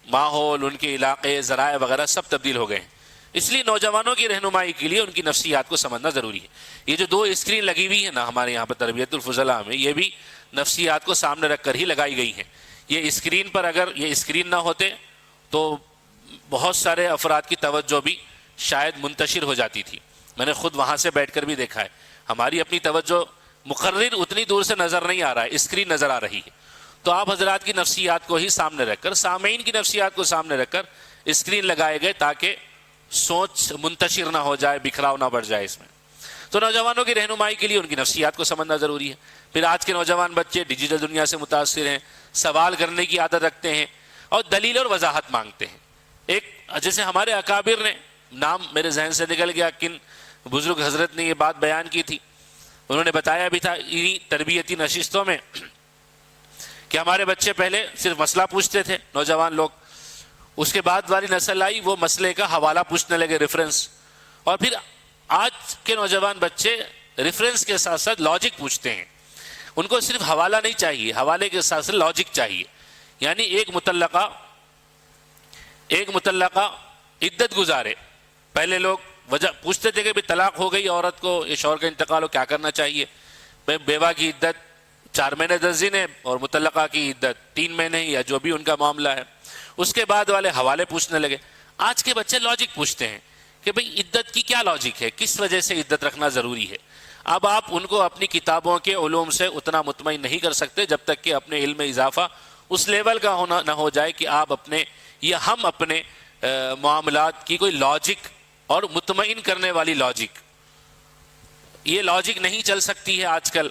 ماحول، ان کے علاقے، ذرائع وغیرہ سب تبدیل ہو گئے ہیں۔ اس لیے نوجوانوں کی رہنمائی کے لیے ان کی نفسیات کو سمجھنا ضروری ہے۔ یہ جو 2 اسکرین لگی ہوئی ہے نا ہمارے یہاں پر تربیت الفضلاء میں، یہ بھی نفسیات کو سامنے رکھ کر ہی لگائی گئی ہیں۔ یہ اسکرین پر اگر یہ اسکرین نہ ہوتے تو بہت سارے افراد کی توجہ بھی شاید منتشر ہو جاتی تھی۔ میں نے خود وہاں سے بیٹھ کر بھی دیکھا ہے، ہماری اپنی توجہ مقرر اتنی دور سے نظر نہیں آ رہا ہے، اسکرین نظر آ رہی ہے۔ تو آپ حضرات کی نفسیات کو ہی سامنے رکھ کر، سامعین کی نفسیات کو سامنے رکھ کر اسکرین لگائے گئے تاکہ سوچ منتشر نہ ہو جائے، بکھراؤ نہ بڑھ جائے اس میں۔ تو نوجوانوں کی رہنمائی کے لیے ان کی نفسیات کو سمجھنا ضروری ہے۔ پھر آج کے نوجوان بچے ڈیجیٹل دنیا سے متاثر ہیں، سوال کرنے کی عادت رکھتے ہیں اور دلیل اور وضاحت مانگتے ہیں۔ ایک جیسے ہمارے اکابر نے، نام میرے ذہن سے نکل گیا کن بزرگ حضرت نے یہ بات بیان کی تھی، انہوں نے بتایا بھی تھا انہی تربیتی نشستوں میں کہ ہمارے بچے پہلے صرف مسئلہ پوچھتے تھے نوجوان لوگ، اس کے بعد والی نسل آئی وہ مسئلے کا حوالہ پوچھنے لگے، ریفرنس، اور پھر آج کے نوجوان بچے ریفرنس کے ساتھ ساتھ لاجک پوچھتے ہیں، ان کو صرف حوالہ نہیں چاہیے، حوالے کے ساتھ ساتھ لاجک چاہیے. یعنی ایک مطلقہ عدت گزارے، پہلے لوگ وجہ پوچھتے تھے کہ بھی طلاق ہو گئی عورت کو، یہ شوہر کا انتقال ہو، کیا کرنا چاہیے؟ بیوہ کی عدت 4 مہینے 10 دن ہے اور مطلقہ کی عدت 3 مہینے یا جو بھی ان کا معاملہ ہے. اس کے بعد والے حوالے پوچھنے لگے. آج کے بچے لاجک پوچھتے ہیں کہ بھئی عدت کی کیا لاجک ہے، کس وجہ سے عدت رکھنا ضروری ہے. اب آپ ان کو اپنی کتابوں کے علوم سے اتنا مطمئن نہیں کر سکتے جب تک کہ اپنے علم میں اضافہ اس لیول کا ہونا نہ ہو جائے کہ آپ اپنے یا ہم اپنے معاملات کی کوئی لاجک اور مطمئن کرنے والی لاجک، یہ لاجک نہیں چل سکتی ہے آج کل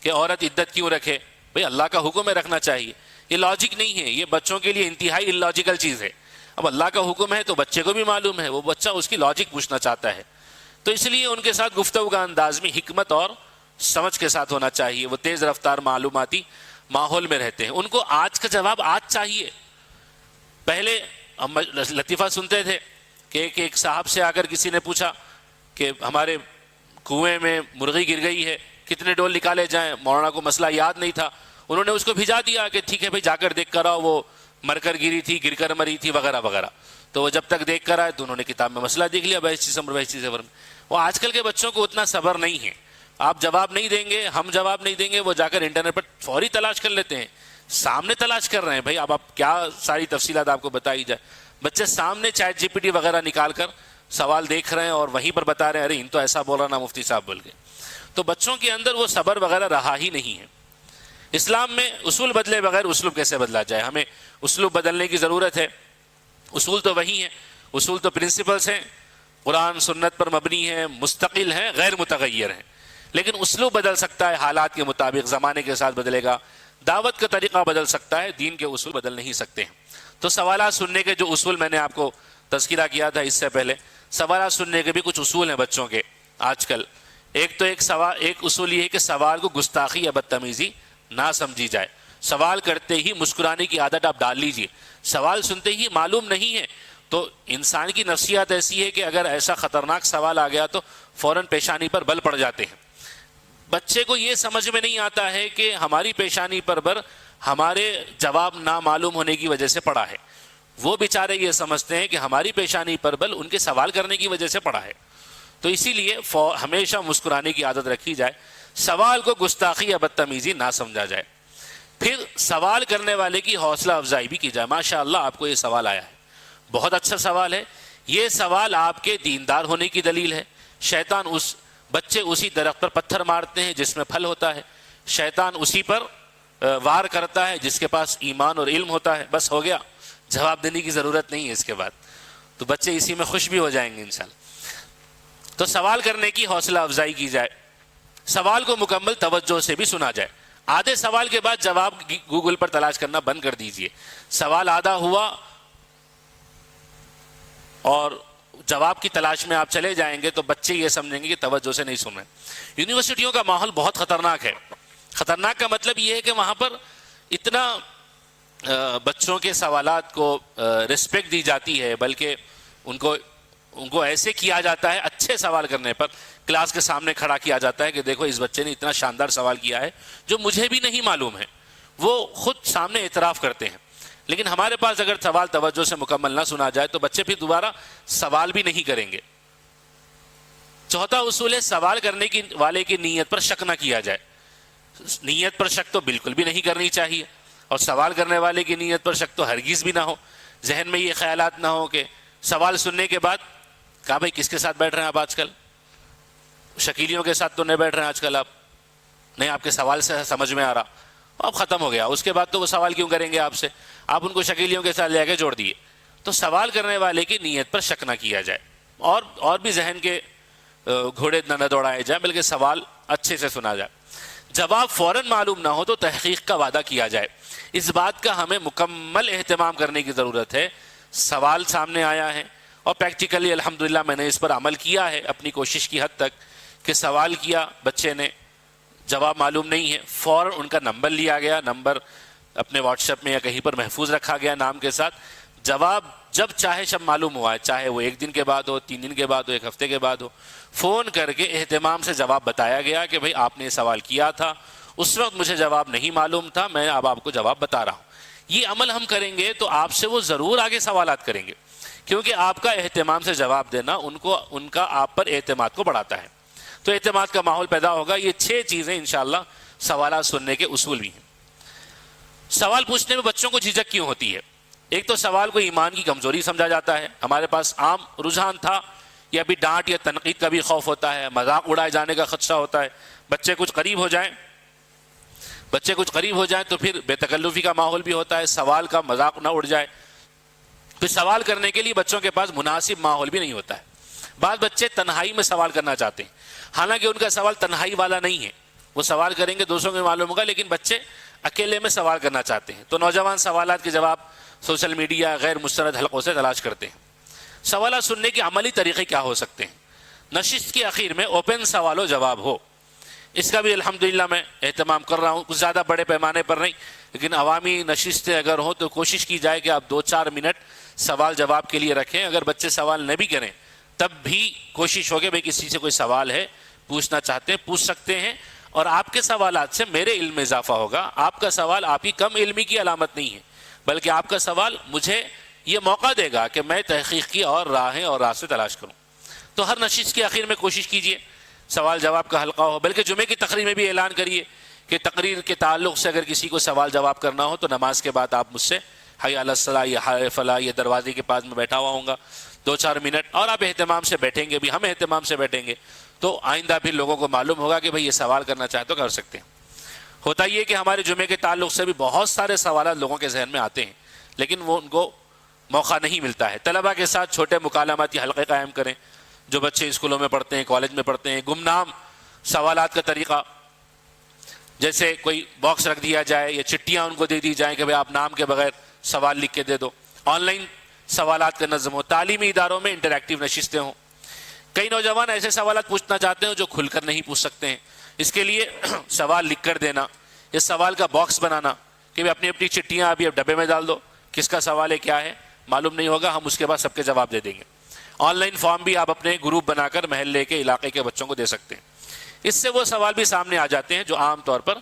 کہ عورت عدت کیوں رکھے، بھئی اللہ کا حکم ہے رکھنا چاہیے. یہ لاجک نہیں ہے، یہ بچوں کے لیے انتہائی اللاجیکل چیز ہے. اب اللہ کا حکم ہے تو بچے کو بھی معلوم ہے، وہ بچہ اس کی لاجک پوچھنا چاہتا ہے. تو اس لیے ان کے ساتھ گفتگو کا انداز میں حکمت اور سمجھ کے ساتھ ہونا چاہیے. وہ تیز رفتار معلوماتی ماحول میں رہتے ہیں، ان کو آج کا جواب آج چاہیے. پہلے ہم لطیفہ سنتے تھے کہ ایک صاحب سے آ کر کسی نے پوچھا کہ ہمارے کنویں میں مرغی گر گئی ہے، کتنے ڈول نکالے جائیں. مولانا کو مسئلہ یاد نہیں تھا، انہوں نے اس کو بھیجا دیا کہ ٹھیک ہے بھائی جا کر دیکھ کر آؤ، وہ مر کر گری تھی، گر کر مری تھی وغیرہ وغیرہ. تو وہ جب تک دیکھ کر آئے تو انہوں نے کتاب میں مسئلہ دیکھ لیا، بحثی صبر میں. وہ آج کل کے بچوں کو اتنا صبر نہیں ہے، آپ جواب نہیں دیں گے، ہم جواب نہیں دیں گے، وہ جا کر انٹرنیٹ پر فوری تلاش کر لیتے ہیں، سامنے تلاش کر رہے ہیں. بھائی اب آپ کیا ساری تفصیلات آپ کو بتائی جائے، بچے سامنے چیٹ جی پی ٹی وغیرہ نکال کر سوال دیکھ رہے ہیں اور وہیں پر بتا رہے ہیں ارے ان تو ایسا بول رہا نا مفتی صاحب بول کے. تو بچوں کے اندر وہ صبر وغیرہ رہا ہی نہیں ہے. اسلام میں اصول بدلے بغیر اسلوب کیسے بدلا جائے، ہمیں اسلوب بدلنے کی ضرورت ہے. اصول تو وہی ہیں، اصول تو پرنسپلز ہیں، قرآن سنت پر مبنی ہیں، مستقل ہیں، غیر متغیر ہیں. لیکن اسلوب بدل سکتا ہے حالات کے مطابق، زمانے کے ساتھ بدلے گا. دعوت کا طریقہ بدل سکتا ہے، دین کے اصول بدل نہیں سکتے ہیں. تو سوالات سننے کے جو اصول میں نے آپ کو تذکرہ کیا تھا اس سے پہلے، سوالات سننے کے بھی کچھ اصول ہیں بچوں کے آج کل. ایک اصول یہ ہے کہ سوال کو گستاخی یا بدتمیزی نہ سمجھی جائے. سوال کرتے ہی مسکرانے کی عادت آپ ڈال لیجئے. سوال سنتے ہی معلوم نہیں ہے تو انسان کی نفسیات ایسی ہے کہ اگر ایسا خطرناک سوال آ گیا تو فوراً پیشانی پر بل پڑ جاتے ہیں. بچے کو یہ سمجھ میں نہیں آتا ہے کہ ہماری پیشانی پر بر ہمارے جواب نہ معلوم ہونے کی وجہ سے پڑا ہے. وہ بیچارے یہ سمجھتے ہیں کہ ہماری پیشانی پر بل ان کے سوال کرنے کی وجہ سے پڑا ہے. تو اسی لیے ہمیشہ مسکرانے کی عادت رکھی جائے، سوال کو گستاخی یا بدتمیزی نہ سمجھا جائے. پھر سوال کرنے والے کی حوصلہ افزائی بھی کی جائے. ماشاء اللہ آپ کو یہ سوال آیا ہے، بہت اچھا سوال ہے، یہ سوال آپ کے دیندار ہونے کی دلیل ہے. شیطان بچے اسی درخت پر پتھر مارتے ہیں جس میں پھل ہوتا ہے، شیطان اسی پر وار کرتا ہے جس کے پاس ایمان اور علم ہوتا ہے. بس ہو گیا، جواب دینے کی ضرورت نہیں ہے اس کے بعد. تو بچے اسی میں خوش بھی ہو جائیں گے انشاءاللہ. تو سوال کرنے کی حوصلہ افزائی کی جائے، سوال کو مکمل توجہ سے بھی سنا جائے. آدھے سوال کے بعد جواب گوگل پر تلاش کرنا بند کر دیجئے. سوال آدھا ہوا اور جواب کی تلاش میں آپ چلے جائیں گے تو بچے یہ سمجھیں گے کہ توجہ سے نہیں سن رہے. یونیورسٹیوں کا ماحول بہت خطرناک ہے. خطرناک کا مطلب یہ ہے کہ وہاں پر اتنا بچوں کے سوالات کو رسپیکٹ دی جاتی ہے، بلکہ ان کو ایسے کیا جاتا ہے، اچھے سوال کرنے پر کلاس کے سامنے کھڑا کیا جاتا ہے کہ دیکھو اس بچے نے اتنا شاندار سوال کیا ہے جو مجھے بھی نہیں معلوم ہے. وہ خود سامنے اعتراف کرتے ہیں. لیکن ہمارے پاس اگر سوال توجہ سے مکمل نہ سنا جائے تو بچے پھر دوبارہ سوال بھی نہیں کریں گے. چوتھا اصول ہے سوال کرنے کی والے کی نیت پر شک نہ کیا جائے. نیت پر شک تو بالکل بھی نہیں کرنی چاہیے، اور سوال کرنے والے کی نیت پر شک تو ہرگز بھی نہ ہو. ذہن میں یہ خیالات نہ ہو کہ سوال سننے کے بعد کہا بھائی کس کے ساتھ بیٹھ رہے ہیں آپ آج کل، شکیلیوں کے ساتھ تو نہیں بیٹھ رہے ہیں آج کل آپ، نہیں آپ کے سوال سے سمجھ میں آ رہا، اب ختم ہو گیا. اس کے بعد تو وہ سوال کیوں کریں گے آپ سے، آپ ان کو شکیلیوں کے ساتھ لے کے جوڑ دیے. تو سوال کرنے والے کی نیت پر شک نہ کیا جائے، اور بھی ذہن کے گھوڑے نہ دوڑائے جائیں، بلکہ سوال اچھے سے سنا جائے. جواب فوراً معلوم نہ ہو تو تحقیق کا وعدہ کیا جائے. اس بات کا ہمیں مکمل اہتمام کرنے کی ضرورت ہے. سوال سامنے آیا ہے اور پریکٹیکلی الحمدللہ میں نے اس پر عمل کیا ہے اپنی کوشش کی حد تک کہ سوال کیا بچے نے، جواب معلوم نہیں ہے، فوراً ان کا نمبر لیا گیا، نمبر اپنے واٹس ایپ میں یا کہیں پر محفوظ رکھا گیا نام کے ساتھ، جواب جب چاہے شب معلوم ہوا ہے، چاہے وہ 1 دن کے بعد ہو، 3 دن کے بعد ہو، 1 ہفتے کے بعد ہو، فون کر کے اہتمام سے جواب بتایا گیا کہ بھائی آپ نے یہ سوال کیا تھا، اس وقت مجھے جواب نہیں معلوم تھا، میں اب آپ کو جواب بتا رہا ہوں۔ یہ عمل ہم کریں گے تو آپ سے وہ ضرور آگے سوالات کریں گے، کیونکہ آپ کا اہتمام سے جواب دینا ان کا آپ پر اعتماد کو بڑھاتا ہے، تو اعتماد کا ماحول پیدا ہوگا۔ یہ 6 چیزیں انشاءاللہ سوالات سننے کے اصول بھی ہیں۔ سوال پوچھنے میں بچوں کو جھجک کیوں ہوتی ہے؟ ایک تو سوال کو ایمان کی کمزوری سمجھا جاتا ہے، ہمارے پاس عام رجحان تھا، یا بھی ڈانٹ یا تنقید کا بھی خوف ہوتا ہے، مذاق اڑائے جانے کا خدشہ ہوتا ہے، بچے کچھ قریب ہو جائیں تو پھر بے تکلفی کا ماحول بھی ہوتا ہے، سوال کا مذاق نہ اڑ جائے، پھر سوال کرنے کے لیے بچوں کے پاس مناسب ماحول بھی نہیں ہوتا ہے۔ بعض بچے تنہائی میں سوال کرنا چاہتے ہیں، حالانکہ ان کا سوال تنہائی والا نہیں ہے، وہ سوال کریں گے دوستوں کو معلوم ہوگا، لیکن بچے اکیلے میں سوال کرنا چاہتے ہیں، تو نوجوان سوالات کے جواب سوشل میڈیا غیر مستند حلقوں سے تلاش کرتے ہیں۔ سوالات سننے کے عملی طریقے کیا ہو سکتے ہیں؟ نشست کے اخیر میں اوپن سوال و جواب ہو، اس کا بھی الحمدللہ میں اہتمام کر رہا ہوں، کچھ زیادہ بڑے پیمانے پر نہیں، لیکن عوامی نشستیں اگر ہوں تو کوشش کی جائے کہ آپ 2-4 منٹ سوال جواب کے لیے رکھیں۔ اگر بچے سوال نہ بھی کریں تب بھی کوشش ہو کہ بھئی کسی سے کوئی سوال ہے، پوچھنا چاہتے ہیں پوچھ سکتے ہیں، اور آپ کے سوالات سے میرے علم میں اضافہ ہوگا۔ آپ کا سوال آپ کی کم علمی کی علامت نہیں ہے، بلکہ آپ کا سوال مجھے یہ موقع دے گا کہ میں تحقیق کی اور راہیں اور راستے تلاش کروں۔ تو ہر نشست کے آخر میں کوشش کیجئے سوال جواب کا حلقہ ہو، بلکہ جمعے کی تقریر میں بھی اعلان کریے کہ تقریر کے تعلق سے اگر کسی کو سوال جواب کرنا ہو تو نماز کے بعد آپ مجھ سے حی علی الصلاۃ یا حی فلاح، یہ دروازے کے پاس میں بیٹھا ہوا ہوں گا 2-4 منٹ، اور آپ اہتمام سے بیٹھیں گے بھی، ہم اہتمام سے بیٹھیں گے، تو آئندہ پھر لوگوں کو معلوم ہوگا کہ بھئی یہ سوال کرنا چاہے تو کر سکتے ہیں۔ ہوتا یہ کہ ہمارے جمعے کے تعلق سے بھی بہت سارے سوالات لوگوں کے ذہن میں آتے ہیں، لیکن وہ ان کو موقع نہیں ملتا ہے۔ طلباء کے ساتھ چھوٹے مکالماتی حلقے قائم کریں، جو بچے اسکولوں میں پڑھتے ہیں، کالج میں پڑھتے ہیں۔ گمنام سوالات کا طریقہ، جیسے کوئی باکس رکھ دیا جائے یا چٹیاں ان کو دے دی جائیں کہ بھئی آپ نام کے بغیر سوال لکھ کے دے دو۔ آن لائن سوالات کا نظم ہو، تعلیمی اداروں میں انٹریکٹیو نشستیں ہوں۔ کئی نوجوان ایسے سوالات پوچھنا چاہتے ہیں جو کھل کر نہیں پوچھ سکتے ہیں، اس کے لیے سوال لکھ کر دینا، اس سوال کا باکس بنانا کہ بھئی اپنی اپنی چٹیاں ابھی اب ڈبے میں ڈال دو، کس کا سوال ہے کیا ہے معلوم نہیں ہوگا، ہم اس کے بعد سب کے جواب دے دیں گے۔ آن لائن فارم بھی آپ اپنے گروپ بنا کر محلے کے علاقے کے بچوں کو دے سکتے ہیں، اس سے وہ سوال بھی سامنے آ جاتے ہیں جو عام طور پر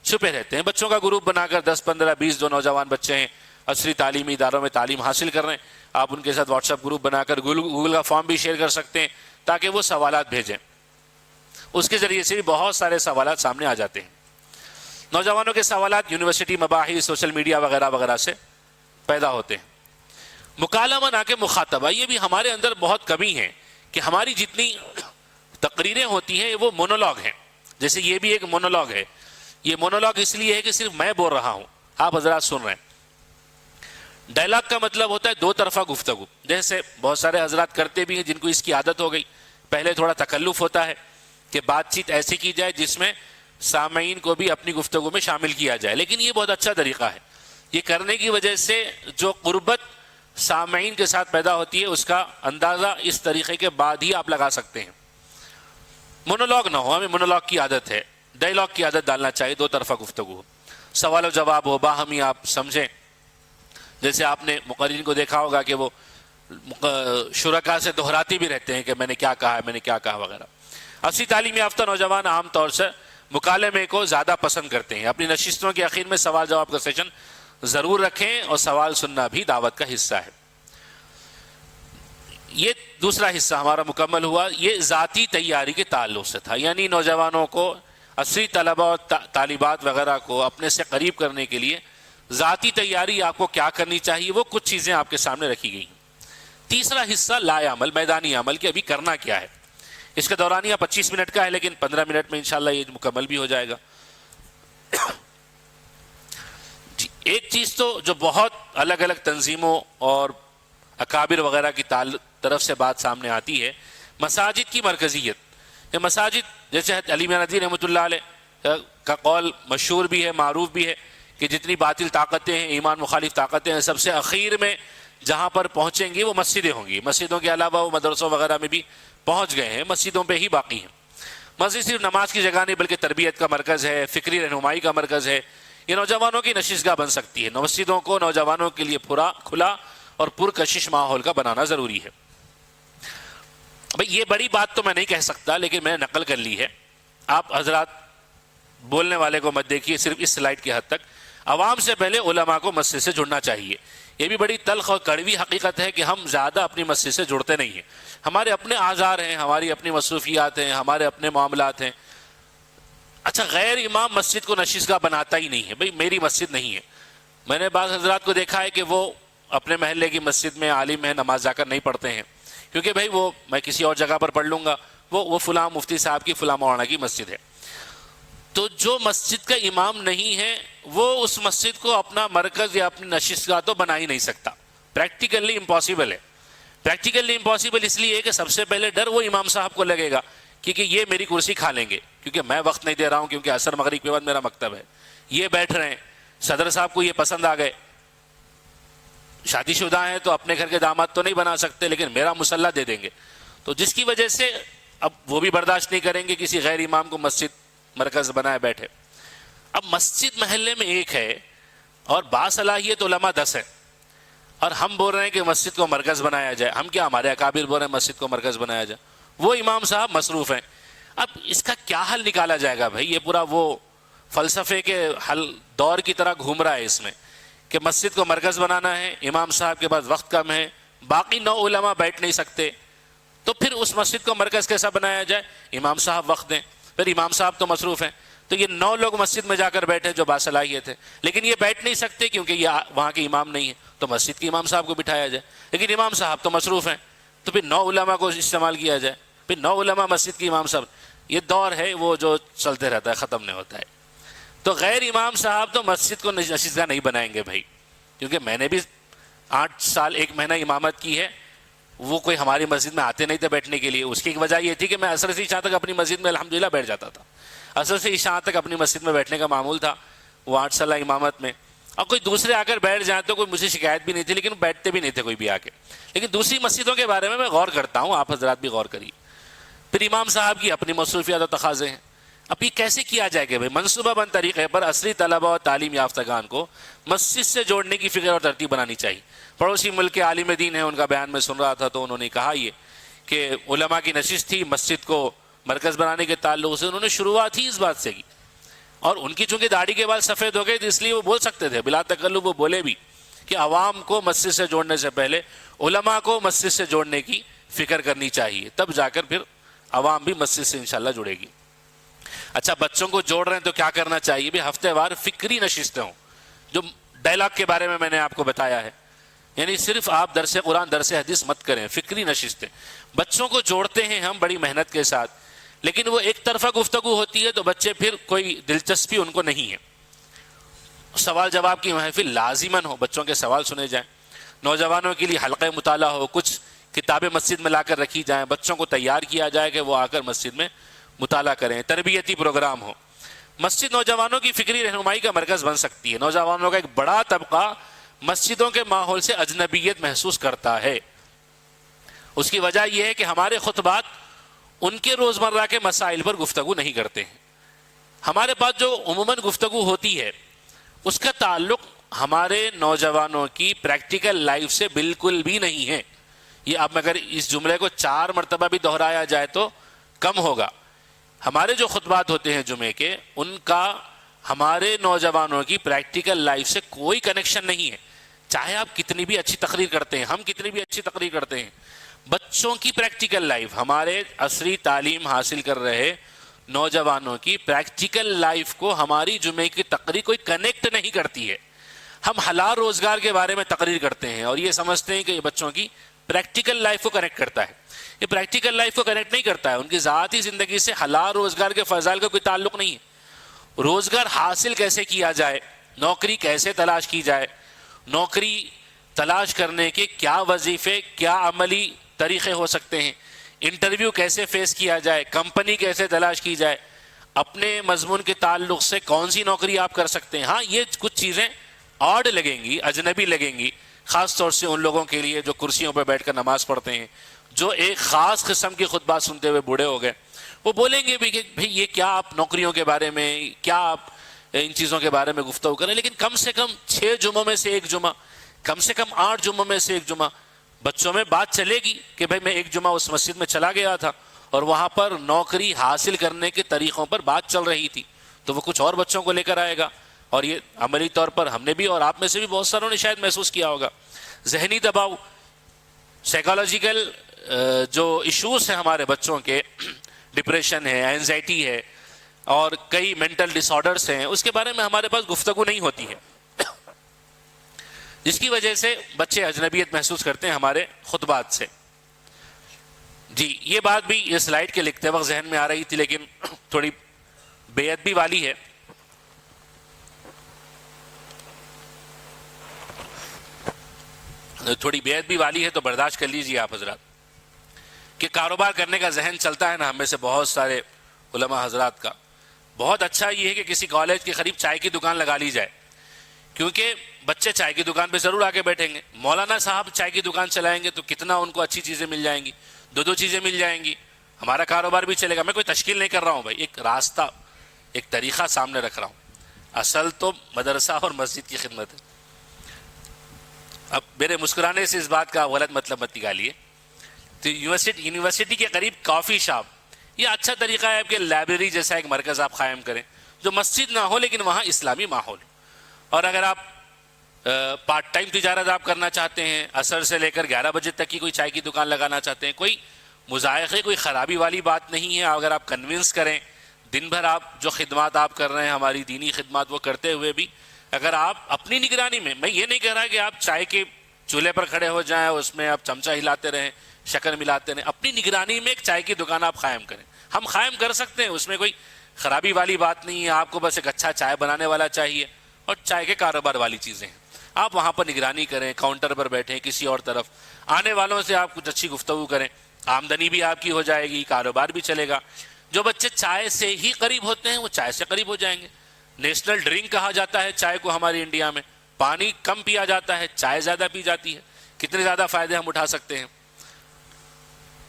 چھپے رہتے ہیں۔ بچوں کا گروپ بنا کر 10 15 20 جو نوجوان بچے ہیں عصری تعلیمی اداروں میں تعلیم حاصل کر رہے ہیں، آپ ان کے ساتھ واٹس ایپ گروپ بنا کر گوگل کا فارم بھی شیئر کر سکتے ہیں تاکہ وہ سوالات بھیجیں، اس کے ذریعے سے بھی بہت سارے سوالات سامنے آ جاتے ہیں۔ نوجوانوں کے سوالات یونیورسٹی، مباحث، سوشل میڈیا وغیرہ وغیرہ سے پیدا ہوتے ہیں۔ مکالمہ نہ کہ مخاطبہ، یہ بھی ہمارے اندر بہت کمی ہے کہ ہماری جتنی تقریریں ہوتی ہیں وہ مونولوگ ہیں، جیسے یہ بھی ایک مونولوگ ہے۔ یہ مونولوگ اس لیے ہے کہ صرف میں بول رہا ہوں، آپ حضرات سن رہے ہیں۔ ڈائلاگ کا مطلب ہوتا ہے 2 طرفہ گفتگو، جیسے بہت سارے حضرات کرتے بھی ہیں جن کو اس کی عادت ہو گئی۔ پہلے تھوڑا تکلف ہوتا ہے کہ بات چیت ایسی کی جائے جس میں سامعین کو بھی اپنی گفتگو میں شامل کیا جائے، لیکن یہ بہت اچھا طریقہ ہے۔ یہ کرنے کی وجہ سے جو قربت سامعین کے ساتھ پیدا ہوتی ہے اس کا اندازہ اس طریقے کے بعد ہی آپ لگا سکتے ہیں۔ مونولوگ نہ ہو، ہمیں مونولوگ کی عادت ہے، ڈائلاگ کی عادت ڈالنا چاہیے، 2 طرفہ گفتگو ہو، سوال و جواب ہو، باہمی آپ سمجھیں۔ جیسے آپ نے مقررین کو دیکھا ہوگا کہ وہ شرکاء سے دہراتے بھی رہتے ہیں کہ میں نے کیا کہا ہے، میں نے کیا کہا وغیرہ۔ عصری تعلیم یافتہ نوجوان عام طور سے مکالمے کو زیادہ پسند کرتے ہیں۔ اپنی نشستوں کے اخیر میں سوال جواب کا سیشن ضرور رکھیں، اور سوال سننا بھی دعوت کا حصہ ہے۔ یہ دوسرا حصہ ہمارا مکمل ہوا۔ یہ ذاتی تیاری کے تعلق سے تھا، یعنی نوجوانوں کو، عصری طلباء اور طالبات وغیرہ کو اپنے سے قریب کرنے کے لیے ذاتی تیاری آپ کو کیا کرنی چاہیے، وہ کچھ چیزیں آپ کے سامنے رکھی گئی۔ تیسرا حصہ لائے عمل، میدانی عمل، کہ ابھی کرنا کیا ہے۔ اس کا دورانیہ 25 منٹ کا ہے، لیکن 15 منٹ میں انشاءاللہ یہ مکمل بھی ہو جائے گا۔ جی، ایک چیز تو جو بہت الگ الگ تنظیموں اور اکابر وغیرہ کی طرف سے بات سامنے آتی ہے، مساجد کی مرکزیت۔ یہ مساجد، جیسے علی میاں ندوی رحمۃ اللہ علیہ کا قول مشہور بھی ہے، معروف بھی ہے کہ جتنی باطل طاقتیں ہیں، ایمان مخالف طاقتیں ہیں، سب سے اخیر میں جہاں پر پہنچیں گے وہ مسجدیں ہوں گی. مسجدوں کے علاوہ وہ مدرسوں وغیرہ میں بھی پہنچ گئے ہیں, مسجدوں پہ ہی باقی ہیں. مسجد صرف نماز کی جگہ نہیں بلکہ تربیت کا مرکز ہے, فکری رہنمائی کا مرکز ہے. یہ نوجوانوں کی نشستگاہ بن سکتی ہے. مسجدوں کو نوجوانوں کے لیے پورا کھلا اور پرکشش ماحول کا بنانا ضروری ہے. بھئی یہ بڑی بات تو میں نہیں کہہ سکتا, لیکن میں نے نقل کر لی ہے. آپ حضرات بولنے والے کو مت دیکھیے, صرف اس سلائیڈ کی حد تک. عوام سے پہلے علماء کو مسجد سے جڑنا چاہیے. یہ بھی بڑی تلخ اور کڑوی حقیقت ہے کہ ہم زیادہ اپنی مسجد سے جڑتے نہیں ہیں. ہمارے اپنے آزار ہیں, ہماری اپنی مصروفیات ہیں, ہمارے اپنے معاملات ہیں. اچھا, غیر امام مسجد کو نشستگاہ بناتا ہی نہیں ہے. بھئی میری مسجد نہیں ہے. میں نے بعض حضرات کو دیکھا ہے کہ وہ اپنے محلے کی مسجد میں عالم ہے, نماز جا کر نہیں پڑھتے ہیں, کیونکہ بھئی وہ میں کسی اور جگہ پر پڑھ لوں گا, وہ فلاں مفتی صاحب کی فلاں مولانا کی مسجد ہے. تو جو مسجد کا امام نہیں ہے وہ اس مسجد کو اپنا مرکز یا اپنی نشستگاہ تو بنا ہی نہیں سکتا. پریکٹیکلی امپاسبل ہے. پریکٹیکلی امپاسبل اس لیے کہ سب سے پہلے ڈر وہ امام صاحب کو لگے گا کیونکہ یہ میری کرسی کھا لیں گے, کیونکہ میں وقت نہیں دے رہا ہوں, کیونکہ عصر مغرب کے بعد میرا مکتب ہے. یہ بیٹھ رہے ہیں, صدر صاحب کو یہ پسند آ گئے, شادی شدہ ہیں تو اپنے گھر کے داماد تو نہیں بنا سکتے لیکن میرا مصلی دے دیں گے. تو جس کی وجہ سے اب وہ بھی برداشت نہیں کریں گے کسی غیر امام کو مسجد مرکز بنائے بیٹھے. اب مسجد محلے میں ایک ہے اور باصلاحیت علماء 10 ہیں, اور ہم بول رہے ہیں کہ مسجد کو مرکز بنایا جائے. ہم کیا, ہمارے اکابر بول رہے ہیں مسجد کو مرکز بنایا جائے, وہ امام صاحب مصروف ہیں. اب اس کا کیا حل نکالا جائے گا بھائی؟ یہ پورا وہ فلسفے کے حل دور کی طرح گھوم رہا ہے اس میں کہ مسجد کو مرکز بنانا ہے, امام صاحب کے پاس وقت کم ہے, باقی 9 علماء بیٹھ نہیں سکتے, تو پھر اس مسجد کو مرکز کیسا بنایا جائے؟ امام صاحب وقت دیں. پھر امام صاحب تو مصروف ہیں, تو یہ 9 لوگ مسجد میں جا کر بیٹھے جو باصلاحیت ہے, لیکن یہ بیٹھ نہیں سکتے کیونکہ یہ وہاں کے امام نہیں ہیں, تو مسجد کے امام صاحب کو بٹھایا جائے. لیکن امام صاحب تو مصروف ہیں, تو پھر 9 علماء کو استعمال کیا جائے, پھر 9 علماء مسجد کے امام صاحب. یہ دور ہے وہ جو چلتے رہتا ہے, ختم نہیں ہوتا ہے. تو غیر امام صاحب تو مسجد کو نشستگاہ نہیں بنائیں گے بھائی, کیونکہ میں نے بھی 8 سال 1 مہینہ امامت کی ہے. وہ کوئی ہماری مسجد میں آتے نہیں تھے بیٹھنے کے لیے. اس کی ایک وجہ یہ تھی کہ میں عصر سے عشاء تک اپنی مسجد میں الحمدللہ بیٹھ جاتا تھا. عصر سے عشاء تک اپنی مسجد میں بیٹھنے کا معمول تھا وہ 8 سالہ امامت میں. اور کوئی دوسرے آ کر بیٹھ جائیں تو کوئی مجھے شکایت بھی نہیں تھی, لیکن بیٹھتے بھی نہیں تھے کوئی بھی آ کے. لیکن دوسری مسجدوں کے بارے میں غور کرتا ہوں, آپ حضرات بھی غور کریے. پھر امام صاحب کی اپنی مصروفیات و تقاضے ہیں. اب یہ کیسے کیا جائے گا بھائی؟ منصوبہ بند طریقے پر عصری طلبہ اور تعلیم یافتگان کو مسجد سے جوڑنے کی فکر اور ترتیب بنانی چاہیے. پڑوسی ملک کے عالم دین ہیں, ان کا بیان میں سن رہا تھا, تو انہوں نے کہا یہ کہ علماء کی نشست تھی, مسجد کو مرکز بنانے کے تعلق سے انہوں نے شروعات ہی اس بات سے کی. اور ان کی چونکہ داڑھی کے بال سفید ہو گئے تو اس لیے وہ بول سکتے تھے بلا تکلف, وہ بولے بھی کہ عوام کو مسجد سے جوڑنے سے پہلے علماء کو مسجد سے جوڑنے کی فکر کرنی چاہیے, تب جا کر پھر عوام بھی مسجد سے انشاءاللہ جڑے گی. اچھا, بچوں کو جوڑ رہے ہیں تو کیا کرنا چاہیے بھی؟ ہفتے وار فکری نشستیں ہوں, جو ڈائلاگ کے بارے میں نے آپ کو بتایا ہے. یعنی صرف آپ درس قرآن درس حدیث مت کریں, فکری نشستیں. بچوں کو جوڑتے ہیں ہم بڑی محنت کے ساتھ, لیکن وہ ایک طرفہ گفتگو ہوتی ہے تو بچے پھر کوئی دلچسپی ان کو نہیں ہے. سوال جواب کی محفل لازماً ہو, بچوں کے سوال سنے جائیں. نوجوانوں کے لیے حلقہ مطالعہ ہو, کچھ کتابیں مسجد میں لا کر رکھی جائیں, بچوں کو تیار کیا جائے کہ وہ آ کر مسجد میں مطالعہ کریں. تربیتی پروگرام ہو. مسجد نوجوانوں کی فکری رہنمائی کا مرکز بن سکتی ہے. نوجوانوں کا ایک بڑا طبقہ مسجدوں کے ماحول سے اجنبیت محسوس کرتا ہے. اس کی وجہ یہ ہے کہ ہمارے خطبات ان کے روزمرہ کے مسائل پر گفتگو نہیں کرتے ہیں. ہمارے پاس جو عموماً گفتگو ہوتی ہے اس کا تعلق ہمارے نوجوانوں کی پریکٹیکل لائف سے بالکل بھی نہیں ہے. یہ اب اگر اس جملے کو 4 مرتبہ بھی دہرایا جائے تو کم ہوگا. ہمارے جو خطبات ہوتے ہیں جمعے کے, ان کا ہمارے نوجوانوں کی پریکٹیکل لائف سے کوئی کنیکشن نہیں ہے. چاہے آپ کتنی بھی اچھی تقریر کرتے ہیں, ہم کتنی بھی اچھی تقریر کرتے ہیں, بچوں کی پریکٹیکل لائف, ہمارے عصری تعلیم حاصل کر رہے نوجوانوں کی پریکٹیکل لائف کو ہماری جمعے کی تقریر کوئی کنیکٹ نہیں کرتی ہے. ہم حلال روزگار کے بارے میں تقریر کرتے ہیں اور یہ سمجھتے ہیں کہ یہ بچوں کی پریکٹیکل لائف کو کنیکٹ کرتا ہے. یہ پریکٹیکل لائف کو کنیکٹ نہیں کرتا ہے. ان کی ذاتی زندگی سے حلال روزگار کے فضائل کا کوئی تعلق نہیں ہے. روزگار حاصل کیسے کیا جائے, نوکری کیسے تلاش کی جائے, نوکری تلاش کرنے کے کیا وظیفے, کیا عملی طریقے ہو سکتے ہیں, انٹرویو کیسے فیس کیا جائے, کمپنی کیسے تلاش کی جائے, اپنے مضمون کے تعلق سے کون سی نوکری آپ کر سکتے ہیں. ہاں, یہ کچھ چیزیں آڈ لگیں گی، اجنبی لگیں گی، خاص طور سے ان لوگوں کے لیے جو کرسیوں پہ بیٹھ کر نماز پڑھتے ہیں، جو ایک خاص قسم کی خطبہ سنتے ہوئے بوڑھے ہو گئے، وہ بولیں گے بھی کہ بھئی یہ کیا آپ نوکریوں کے بارے میں، کیا آپ ان چیزوں کے بارے میں گفتگو کریں، لیکن کم سے کم 6 جمعوں میں سے ایک جمعہ، کم سے کم 8 جمعوں میں سے ایک جمعہ بچوں میں بات چلے گی کہ بھئی میں ایک جمعہ اس مسجد میں چلا گیا تھا اور وہاں پر نوکری حاصل کرنے کے طریقوں پر بات چل رہی تھی، تو وہ کچھ اور بچوں کو لے کر آئے گا. اور یہ عملی طور پر ہم نے بھی اور آپ میں سے بھی بہت ساروں نے شاید محسوس کیا ہوگا. ذہنی دباؤ، سائیکالوجیکل جو ایشوز ہیں ہمارے بچوں کے، ڈپریشن ہے، اینزائٹی ہے اور کئی مینٹل ڈس آرڈرس ہیں، اس کے بارے میں ہمارے پاس گفتگو نہیں ہوتی ہے، جس کی وجہ سے بچے اجنبیت محسوس کرتے ہیں ہمارے خطبات سے. جی یہ بات بھی یہ سلائیڈ کے لکھتے وقت ذہن میں آ رہی تھی، لیکن تھوڑی بے ادبی والی ہے. تھوڑی بے ادبی والی ہے تو برداشت کر لیجیے آپ حضرات. کہ کاروبار کرنے کا ذہن چلتا ہے نا ہم میں سے بہت سارے علماء حضرات کا. بہت اچھا یہ ہے کہ کسی کالج کے قریب چائے کی دکان لگا لی جائے، کیونکہ بچے چائے کی دکان پہ ضرور آ کے بیٹھیں گے. مولانا صاحب چائے کی دکان چلائیں گے تو کتنا ان کو اچھی چیزیں مل جائیں گی، 2 چیزیں مل جائیں گی، ہمارا کاروبار بھی چلے گا. میں کوئی تشکیل نہیں کر رہا ہوں بھائی، ایک راستہ، ایک طریقہ سامنے رکھ رہا ہوں. اصل تو مدرسہ اور مسجد کی خدمت ہے. اب میرے مسکرانے سے اس بات کا غلط مطلب مت نکالیے. تو یونیورسٹی کے قریب کافی شاپ، یہ اچھا طریقہ ہے کہ لائبریری جیسا ایک مرکز آپ قائم کریں جو مسجد نہ ہو لیکن وہاں اسلامی ماحول. اور اگر آپ پارٹ ٹائم تجارت آپ کرنا چاہتے ہیں، عصر سے لے کر 11 بجے تک کی کوئی چائے کی دکان لگانا چاہتے ہیں، کوئی مذائقے کوئی خرابی والی بات نہیں ہے. اگر آپ کنونس کریں، دن بھر آپ جو خدمات آپ کر رہے ہیں ہماری دینی خدمات، وہ کرتے ہوئے بھی اگر آپ اپنی نگرانی میں، میں یہ نہیں کہہ رہا کہ آپ چائے کے چولہے پر کھڑے ہو جائیں، اس میں آپ چمچہ ہلاتے رہیں، شکر ملاتے رہیں، اپنی نگرانی میں ایک چائے کی دکان آپ قائم کریں. ہم قائم کر سکتے ہیں، اس میں کوئی خرابی والی بات نہیں ہے. آپ کو بس ایک اچھا چائے بنانے والا چاہیے اور چائے کے کاروبار والی چیزیں ہیں. آپ وہاں پر نگرانی کریں، کاؤنٹر پر بیٹھیں، کسی اور طرف آنے والوں سے آپ کچھ اچھی گفتگو کریں، آمدنی بھی آپ کی ہو جائے گی، کاروبار بھی چلے گا. جو بچے چائے سے ہی قریب ہوتے ہیں وہ چائے سے قریب ہو جائیں گے. نیشنل ڈرنک کہا جاتا ہے چائے کو ہماری انڈیا میں. پانی کم پیا جاتا ہے، چائے زیادہ پی جاتی ہے. کتنے زیادہ فائدے ہم اٹھا سکتے ہیں.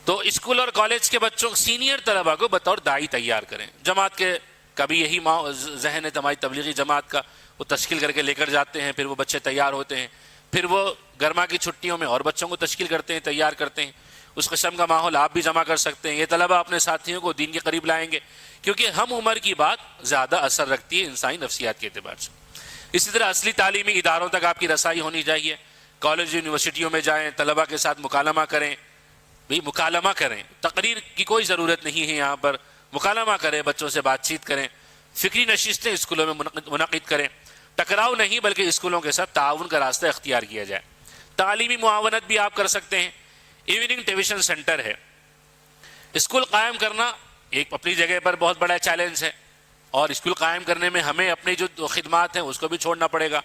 تو اسکول اور کالج کے بچوں سینئر طلبہ کو بطور داعی تیار کریں. جماعت کے کبھی یہی ذہن ہے ہماری تبلیغی جماعت کا، وہ تشکیل کر کے لے کر جاتے ہیں، پھر وہ بچے تیار ہوتے ہیں، پھر وہ گرما کی چھٹیوں میں اور بچوں کو تشکیل کرتے ہیں، تیار کرتے ہیں. اس قسم کا ماحول آپ بھی جمع کر سکتے ہیں. یہ طلبہ اپنے ساتھیوں کو دین کے قریب لائیں گے، کیونکہ ہم عمر کی بات زیادہ اثر رکھتی ہے انسانی نفسیات کے اعتبار سے. اسی طرح اصلی تعلیمی اداروں تک آپ کی رسائی ہونی چاہیے. کالج یونیورسٹیوں میں جائیں، طلبہ کے ساتھ مکالمہ کریں. بھئی مکالمہ کریں، تقریر کی کوئی ضرورت نہیں ہے یہاں پر. مکالمہ کریں، بچوں سے بات چیت کریں. فکری نشستیں اسکولوں میں منعقد کریں. ٹکراؤ نہیں بلکہ اسکولوں کے ساتھ تعاون کا راستہ اختیار کیا جائے. تعلیمی معاونت بھی آپ کر سکتے ہیں. ایوننگ ٹیوشن سینٹر ہے. اسکول قائم کرنا ایک اپنی جگہ پر بہت بڑا چیلنج ہے، اور اسکول قائم کرنے میں ہمیں اپنی جو خدمات ہیں اس کو بھی چھوڑنا پڑے گا.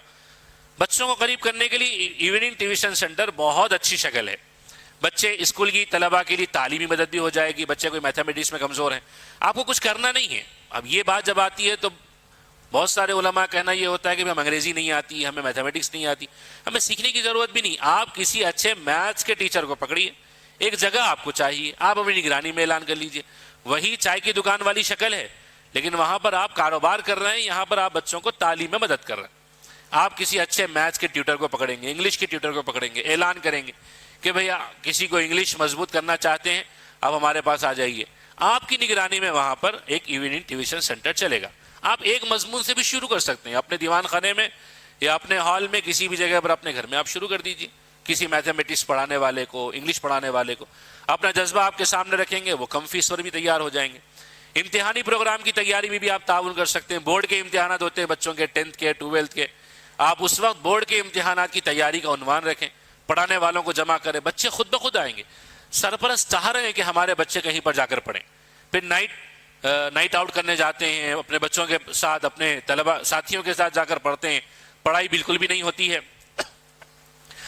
بچوں کو قریب کرنے کے لیے ایوننگ ٹیوشن سینٹر بہت اچھی شکل ہے. بچے اسکول کی طلبہ کے لیے تعلیمی مدد بھی ہو جائے گی. بچے کوئی میتھمیٹکس میں کمزور ہیں، آپ کو کچھ کرنا نہیں ہے. اب یہ بات جب آتی ہے تو بہت سارے علماء کہنا یہ ہوتا ہے کہ ہمیں انگریزی نہیں آتی، ہمیں میتھمیٹکس نہیں آتی. ہمیں سیکھنے کی ضرورت بھی نہیں. آپ کسی اچھے میتھس کے ٹیچر کو پکڑیے. ایک جگہ آپ کو چاہیے، آپ اپنی نگرانی میں اعلان کر لیجئے. وہی چائے کی دکان والی شکل ہے، لیکن وہاں پر آپ کاروبار کر رہے ہیں، یہاں پر آپ بچوں کو تعلیم میں مدد کر رہے ہیں. آپ کسی اچھے میتھس کے ٹیوٹر کو پکڑیں گے، انگلش کے ٹیوٹر کو پکڑیں گے، اعلان کریں گے کہ بھئی کسی کو انگلش مضبوط کرنا چاہتے ہیں آپ ہمارے پاس آ جائیے. آپ کی نگرانی میں وہاں پر ایک ایوننگ ٹیوشن سینٹر چلے گا. آپ ایک مضمون سے بھی شروع کر سکتے ہیں، اپنے دیوان خانے میں یا اپنے ہال میں، کسی بھی جگہ پر اپنے گھر میں آپ شروع کر دیجیے. کسی میتھمیٹکس پڑھانے والے کو، انگلش پڑھانے والے کو اپنا جذبہ آپ کے سامنے رکھیں گے، وہ کم فیس پر بھی تیار ہو جائیں گے. امتحانی پروگرام کی تیاری میں بھی آپ تعاون کر سکتے ہیں. بورڈ کے امتحانات ہوتے ہیں بچوں کے، 10th کے، 12th کے. آپ اس وقت بورڈ کے امتحانات کی تیاری کا عنوان رکھیں، پڑھانے والوں کو جمع کریں. بچے خود بخود آئیں گے. سرپرست چاہ رہے ہیں کہ ہمارے بچے کہیں پر جا کر پڑھیں. پھر نائٹ آؤٹ کرنے جاتے ہیں اپنے بچوں کے ساتھ، اپنے طلبہ ساتھیوں کے ساتھ جا کر پڑھتے ہیں. پڑھائی بالکل بھی نہیں ہوتی ہے.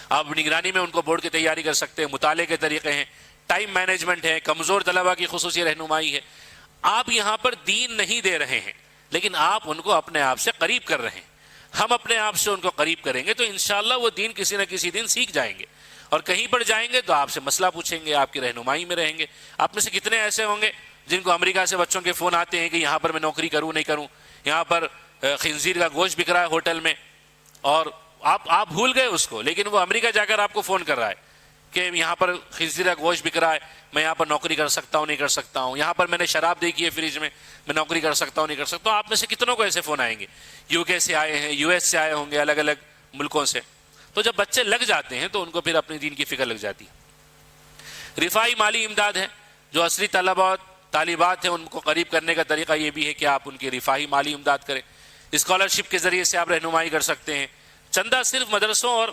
آپ نگرانی میں ان کو بورڈ کی تیاری کر سکتے ہیں. مطالعے کے طریقے ہیں، ٹائم مینجمنٹ ہے، کمزور طلبہ کی خصوصی رہنمائی ہے. آپ یہاں پر دین نہیں دے رہے ہیں، لیکن آپ ان کو اپنے آپ سے قریب کر رہے ہیں. ہم اپنے آپ سے ان کو قریب کریں گے تو انشاءاللہ وہ دین کسی نہ کسی دن سیکھ جائیں گے، اور کہیں پر جائیں گے تو آپ سے مسئلہ پوچھیں گے، آپ کی رہنمائی میں رہیں گے۔ آپ میں سے کتنے ایسے ہوں گے جن کو امریکہ سے بچوں کے فون آتے ہیں کہ یہاں پر میں نوکری کروں نہیں کروں، یہاں پر خنزیر کا گوشت بک رہا ہے ہوٹل میں، اور آپ بھول گئے اس کو، لیکن وہ امریکہ جا کر آپ کو فون کر رہا ہے کہ یہاں پر خنزیر کا گوشت بک رہا ہے، میں یہاں پر نوکری کر سکتا ہوں نہیں کر سکتا ہوں، یہاں پر میں نے شراب دیکھی ہے فریج میں نوکری کر سکتا ہوں نہیں کر سکتا ہوں۔ آپ میں سے کتنوں کو ایسے فون آئیں گے؟ یو کے سے آئے ہیں، یو ایس سے آئے ہوں گے، الگ الگ ملکوں سے۔ تو جب بچے لگ جاتے ہیں تو ان کو پھر اپنے دین کی فکر لگ جاتی ہے۔ رفاہی مالی امداد ہے، جو عصری طلبہ اور طالبات ہیں ان کو قریب کرنے کا طریقہ یہ بھی ہے کہ آپ ان کی رفاہی مالی امداد کریں۔ اسکالرشپ کے ذریعے سے آپ رہنمائی کر سکتے ہیں۔ چندہ صرف مدرسوں اور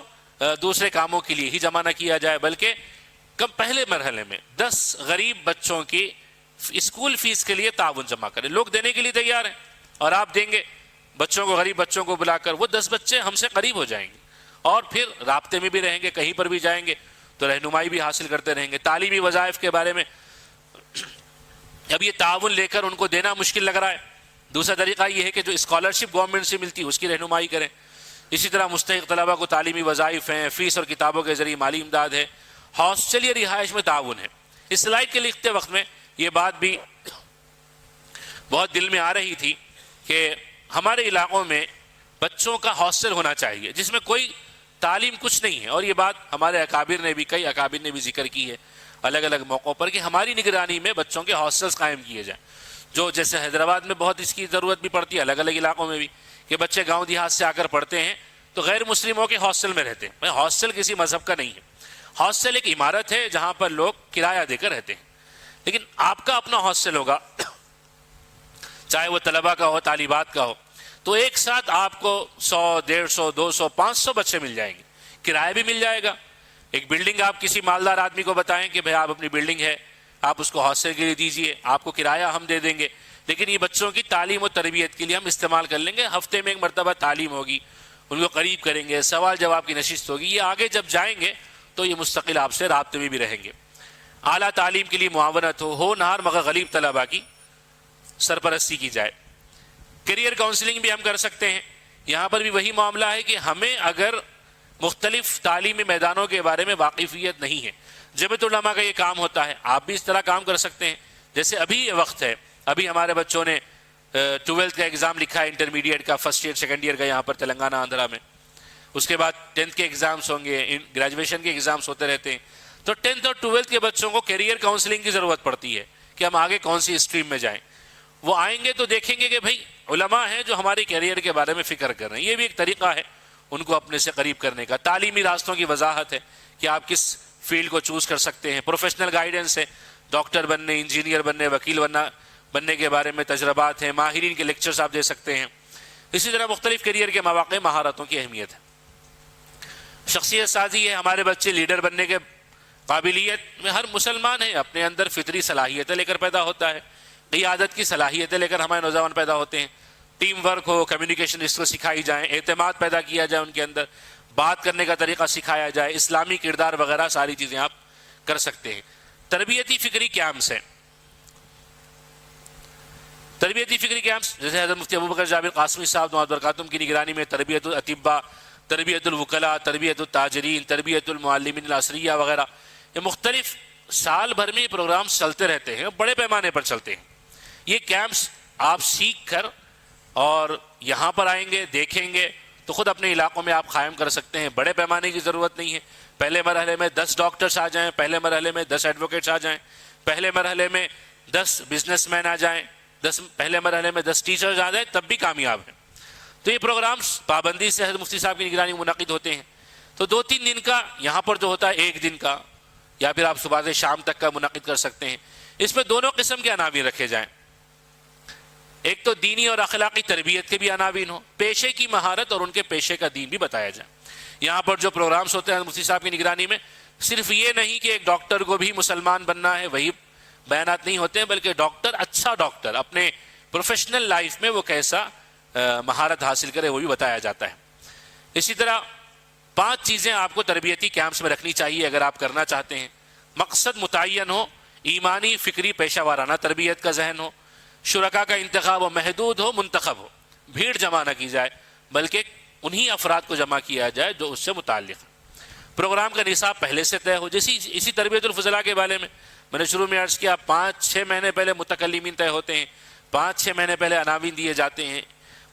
دوسرے کاموں کے لیے ہی جمع نہ کیا جائے، بلکہ پہلے مرحلے میں 10 غریب بچوں کی اسکول فیس کے لیے تعاون جمع کریں۔ لوگ دینے کے لیے تیار ہیں اور آپ دیں گے بچوں کو، غریب بچوں کو بلا کر، وہ 10 بچے ہم سے قریب ہو جائیں گے اور پھر رابطے میں بھی رہیں گے، کہیں پر بھی جائیں گے تو رہنمائی بھی حاصل کرتے رہیں گے۔ تعلیمی وظائف کے بارے میں اب یہ تعاون لے کر ان کو دینا مشکل لگ رہا ہے، دوسرا طریقہ یہ ہے کہ جو اسکالرشپ گورنمنٹ سے ملتی ہے اس کی رہنمائی کریں۔ اسی طرح مستحق طلبہ کو تعلیمی وظائف ہیں، فیس اور کتابوں کے ذریعے مالی امداد ہے، ہاسٹل یا رہائش میں تعاون ہے۔ اس سلائیڈ کے لکھتے وقت میں یہ بات بھی بہت دل میں آ رہی تھی کہ ہمارے علاقوں میں بچوں کا ہاسٹل ہونا چاہیے جس میں کوئی تعلیم کچھ نہیں ہے، اور یہ بات ہمارے اکابر نے بھی، کئی اکابر نے بھی ذکر کی ہے الگ الگ موقعوں پر کہ ہماری نگرانی میں بچوں کے ہاسٹلز قائم کیے جائیں، جو جیسے حیدرآباد میں بہت اس کی ضرورت بھی پڑتی ہے، الگ الگ علاقوں میں بھی، کہ بچے گاؤں دیہات سے آ کر پڑھتے ہیں تو غیر مسلموں کے ہاسٹل میں رہتے ہیں۔ ہاسٹل کسی مذہب کا نہیں ہے، ہاسٹل ایک عمارت ہے جہاں پر لوگ کرایہ دے کر رہتے ہیں، لیکن آپ کا اپنا ہاسٹل ہوگا، چاہے وہ طلبہ کا ہو، طالبات کا ہو، تو ایک ساتھ آپ کو 100 150 200 500 بچے مل جائیں گے، کرایہ بھی مل جائے گا۔ ایک بلڈنگ آپ کسی مالدار آدمی کو بتائیں کہ بھائی آپ اپنی بلڈنگ ہے، آپ اس کو ہاسٹل کے لیے دیجئے، آپ کو کرایہ ہم دے دیں گے، لیکن یہ بچوں کی تعلیم و تربیت کے لیے ہم استعمال کر لیں گے، ہفتے میں ایک مرتبہ تعلیم ہوگی، ان کو قریب کریں گے، سوال جواب کی نشست ہوگی، یہ آگے جب جائیں گے تو یہ مستقل آپ سے رابطے میں بھی رہیں گے۔ اعلیٰ تعلیم کے لیے معاونت ہو نہار مگر غریب طلبہ کی سرپرستی کی جائے۔ کیریئر کاؤنسلنگ بھی ہم کر سکتے ہیں، یہاں پر بھی وہی معاملہ ہے کہ ہمیں اگر مختلف تعلیمی میدانوں کے بارے میں واقفیت نہیں ہے، جمعیت علماء کا یہ کام ہوتا ہے، آپ بھی اس طرح کام کر سکتے ہیں۔ جیسے ابھی یہ وقت ہے، ابھی ہمارے بچوں نے 12th کا ایگزام لکھا ہے، انٹرمیڈیٹ کا، فرسٹ ایئر سیکنڈ ایئر کا، یہاں پر تلنگانہ آندھرا میں، اس کے بعد 10th کے ایگزامس ہوں گے، گریجویشن کے ایگزامس ہوتے رہتے ہیں، تو 10th اور 12th کے بچوں کو کیریئر کاؤنسلنگ کی ضرورت پڑتی ہے کہ ہم آگے کون سی اسٹریم میں جائیں۔ وہ آئیں گے تو دیکھیں گے کہ بھائی علماء ہیں جو ہماری کیریئر کے بارے میں فکر کر رہے ہیں، یہ بھی ایک طریقہ ہے ان کو اپنے سے قریب کرنے کا۔ تعلیمی راستوں کی وضاحت ہے کہ آپ کس فیلڈ کو چوز کر سکتے ہیں، پروفیشنل گائیڈنس ہے، ڈاکٹر بننے، انجینئر بننے، وکیل بننے کے بارے میں تجربات ہیں، ماہرین کے لیکچرز آپ دے سکتے ہیں۔ اسی طرح مختلف کیریئر کے مواقع، مہارتوں کی اہمیت ہے۔ شخصیت سازی ہے، ہمارے بچے لیڈر بننے کے قابلیت میں، ہر مسلمان ہے اپنے اندر فطری صلاحیتیں لے کر پیدا ہوتا ہے، قیادت کی صلاحیتیں لے کر ہمارے نوجوان پیدا ہوتے ہیں۔ ٹیم ورک ہو، کمیونیکیشن اس کو سکھائی جائیں، اعتماد پیدا کیا جائے ان کے اندر، بات کرنے کا طریقہ سکھایا جائے، اسلامی کردار وغیرہ ساری چیزیں آپ کر سکتے ہیں۔ تربیتی فکری کیمپس ہیں، تربیتی فکری کیمپس جیسے حضرت مفتی ابوبکر جابر قاسمی صاحب دعوت برکاتہم کی نگرانی میں تربیت الاطباء، تربیت الوکلاء، تربیت التاجرین، تربیت المعلمین العصریہ وغیرہ، یہ مختلف سال بھر میں یہ پروگرامز چلتے رہتے ہیں، بڑے پیمانے پر چلتے ہیں۔ یہ کیمپس آپ سیکھ کر اور یہاں پر آئیں گے، دیکھیں گے تو خود اپنے علاقوں میں آپ قائم کر سکتے ہیں۔ بڑے پیمانے کی ضرورت نہیں ہے، پہلے مرحلے میں 10 ڈاکٹرز آ جائیں، پہلے مرحلے میں 10 ایڈوکیٹس آ جائیں، پہلے مرحلے میں 10 بزنس مین آ جائیں، پہلے مرحلے میں 10 ٹیچرز آ جائیں، تب بھی کامیاب ہیں۔ تو یہ پروگرامز پابندی سے حضرت مفتی صاحب کی نگرانی منعقد ہوتے ہیں، تو 2-3 دن کا یہاں پر جو ہوتا ہے، 1 دن کا، یا پھر آپ صبح سے شام تک کا منعقد کر سکتے ہیں۔ اس میں دونوں قسم کے عناوین رکھے جائیں، ایک تو دینی اور اخلاقی تربیت کے بھی عناوین ہو، پیشے کی مہارت اور ان کے پیشے کا دین بھی بتایا جائے۔ یہاں پر جو پروگرامز ہوتے ہیں مفتی صاحب کی نگرانی میں، صرف یہ نہیں کہ ایک ڈاکٹر کو بھی مسلمان بننا ہے وہی بیانات نہیں ہوتے ہیں، بلکہ ڈاکٹر، اچھا ڈاکٹر اپنے پروفیشنل لائف میں وہ کیسا مہارت حاصل کرے وہ بھی بتایا جاتا ہے۔ اسی طرح 5 چیزیں آپ کو تربیتی کیمپس میں رکھنی چاہیے اگر آپ کرنا چاہتے ہیں۔ مقصد متعین ہو، ایمانی، فکری، پیشہ وارانہ تربیت کا ذہن ہو، شرکاء کا انتخاب و محدود ہو، منتخب ہو، بھیڑ جمع نہ کی جائے بلکہ انہی افراد کو جمع کیا جائے جو اس سے متعلق ہے۔ پروگرام کا نصاب پہلے سے طے ہو، اسی تربیت الفضلاء کے بارے میں نے شروع میں عرض کیا 5-6 مہینے پہلے متکلمین طے ہوتے ہیں، 5-6 مہینے پہلے عناوین دیے جاتے ہیں،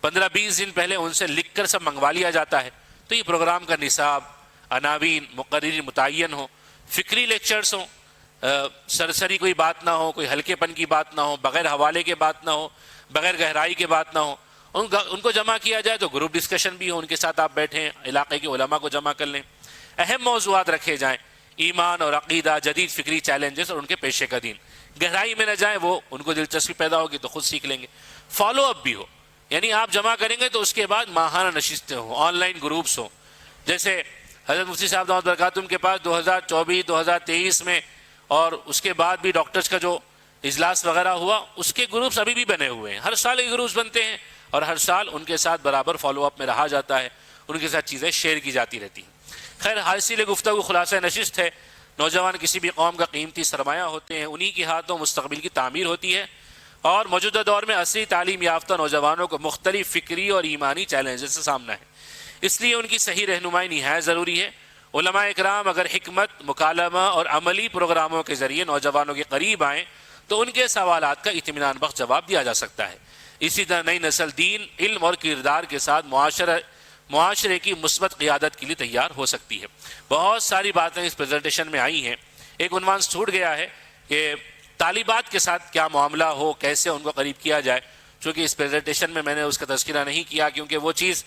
15-20 دن پہلے ان سے لکھ کر سب منگوا لیا جاتا ہے۔ تو یہ پروگرام کا نصاب، عناوین، مقرری متعین ہو، فکری لیکچرز ہوں، سرسری کوئی بات نہ ہو، کوئی ہلکے پن کی بات نہ ہو، بغیر حوالے کے بات نہ ہو، بغیر گہرائی کے بات نہ ہو، ان کو جمع کیا جائے تو گروپ ڈسکشن بھی ہو، ان کے ساتھ آپ بیٹھیں، علاقے کے علماء کو جمع کر لیں، اہم موضوعات رکھے جائیں، ایمان اور عقیدہ، جدید فکری چیلنجز اور ان کے پیشے کا دین۔ گہرائی میں نہ جائیں، وہ ان کو دلچسپی پیدا ہوگی تو خود سیکھ لیں گے۔ فالو اپ بھی ہو، یعنی آپ جمع کریں گے تو اس کے بعد ماہانہ نشستیں ہوں، آن لائن گروپس ہوں، جیسے حضرت مفتی صاحب دامت برکاتہم کے پاس 2024 2023 میں اور اس کے بعد بھی ڈاکٹرز کا جو اجلاس وغیرہ ہوا، اس کے گروپس ابھی بھی بنے ہوئے ہیں، ہر سال یہ گروپس بنتے ہیں اور ہر سال ان کے ساتھ برابر فالو اپ میں رہا جاتا ہے، ان کے ساتھ چیزیں شیئر کی جاتی رہتی ہیں۔ خیر، حاصل گفتگو خلاصہ نشست ہے، نوجوان کسی بھی قوم کا قیمتی سرمایہ ہوتے ہیں، انہی کے ہاتھوں مستقبل کی تعمیر ہوتی ہے، اور موجودہ دور میں عصری تعلیم یافتہ نوجوانوں کو مختلف فکری اور ایمانی چیلنجز سے سامنا ہے، اس لیے ان کی صحیح رہنمائی نہایت ضروری ہے۔ علماء اکرام اگر حکمت، مکالمہ اور عملی پروگراموں کے ذریعے نوجوانوں کے قریب آئیں تو ان کے سوالات کا اطمینان بخش جواب دیا جا سکتا ہے۔ اسی طرح نئی نسل دین، علم اور کردار کے ساتھ معاشرے کی مثبت قیادت کے لیے تیار ہو سکتی ہے۔ بہت ساری باتیں اس پریزنٹیشن میں آئی ہیں، ایک عنوان چھوٹ گیا ہے کہ طالبات کے ساتھ کیا معاملہ ہو، کیسے ان کو قریب کیا جائے، چونکہ اس پریزنٹیشن میں نے اس کا تذکرہ نہیں کیا کیونکہ وہ چیز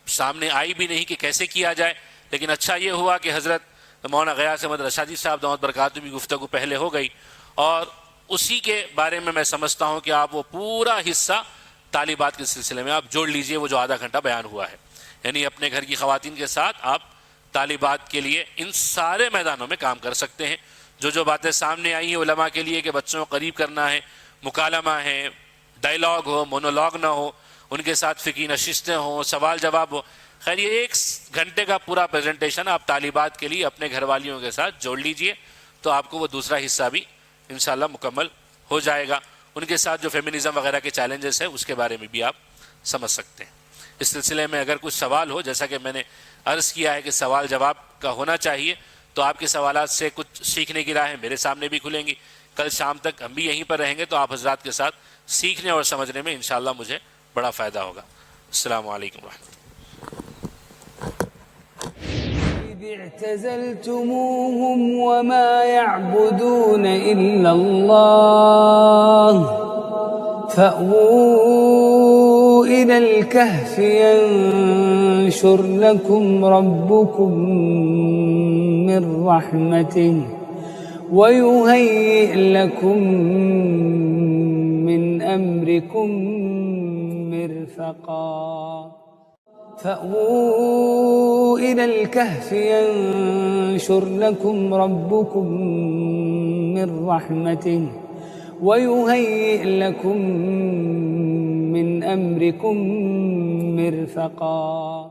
سامنے آئی بھی نہیں کہ کیسے کیا جائے، لیکن اچھا یہ ہوا کہ حضرت مولانا غیاث احمد رشادی صاحب دامت برکاتہم کی گفتگو پہلے ہو گئی، اور اسی کے بارے میں میں سمجھتا ہوں کہ آپ وہ پورا حصہ طالبات کے سلسلے میں آپ جوڑ لیجئے، وہ جو آدھا گھنٹہ بیان ہوا ہے، یعنی اپنے گھر کی خواتین کے ساتھ آپ طالبات کے لیے ان سارے میدانوں میں کام کر سکتے ہیں۔ جو باتیں سامنے آئی ہیں علماء کے لیے کہ بچوں کو قریب کرنا ہے، مکالمہ ہے، ڈائلاگ ہو، مونولاگ نہ ہو، ان کے ساتھ فقہی نشستیں ہوں، سوال جواب ہو۔ خیر، یہ 1 گھنٹے کا پورا پریزنٹیشن آپ طالبات کے لیے اپنے گھر والیوں کے ساتھ جوڑ لیجئے تو آپ کو وہ دوسرا حصہ بھی انشاءاللہ مکمل ہو جائے گا۔ ان کے ساتھ جو فیمنزم وغیرہ کے چیلنجز ہیں اس کے بارے میں بھی آپ سمجھ سکتے ہیں۔ اس سلسلے میں اگر کچھ سوال ہو، جیسا کہ میں نے عرض کیا ہے کہ سوال جواب کا ہونا چاہیے، تو آپ کے سوالات سے کچھ سیکھنے کی راہیں میرے سامنے بھی کھلیں گی۔ کل شام تک ہم بھی یہیں پر رہیں گے تو آپ حضرات کے ساتھ سیکھنے اور سمجھنے میں انشاءاللہ مجھے بڑا فائدہ ہوگا۔ السلام علیکم ورحمۃ اللہ۔ إذ اعتزلتموهم وما يعبدون إلا الله فأووا إلى الكهف ينشر لكم ربكم من رحمته ويهيئ لكم من أمركم مرفقا فأووا إلى الكهف ينشر لكم ربكم من رحمته ويهيئ لكم من أمركم مرفقا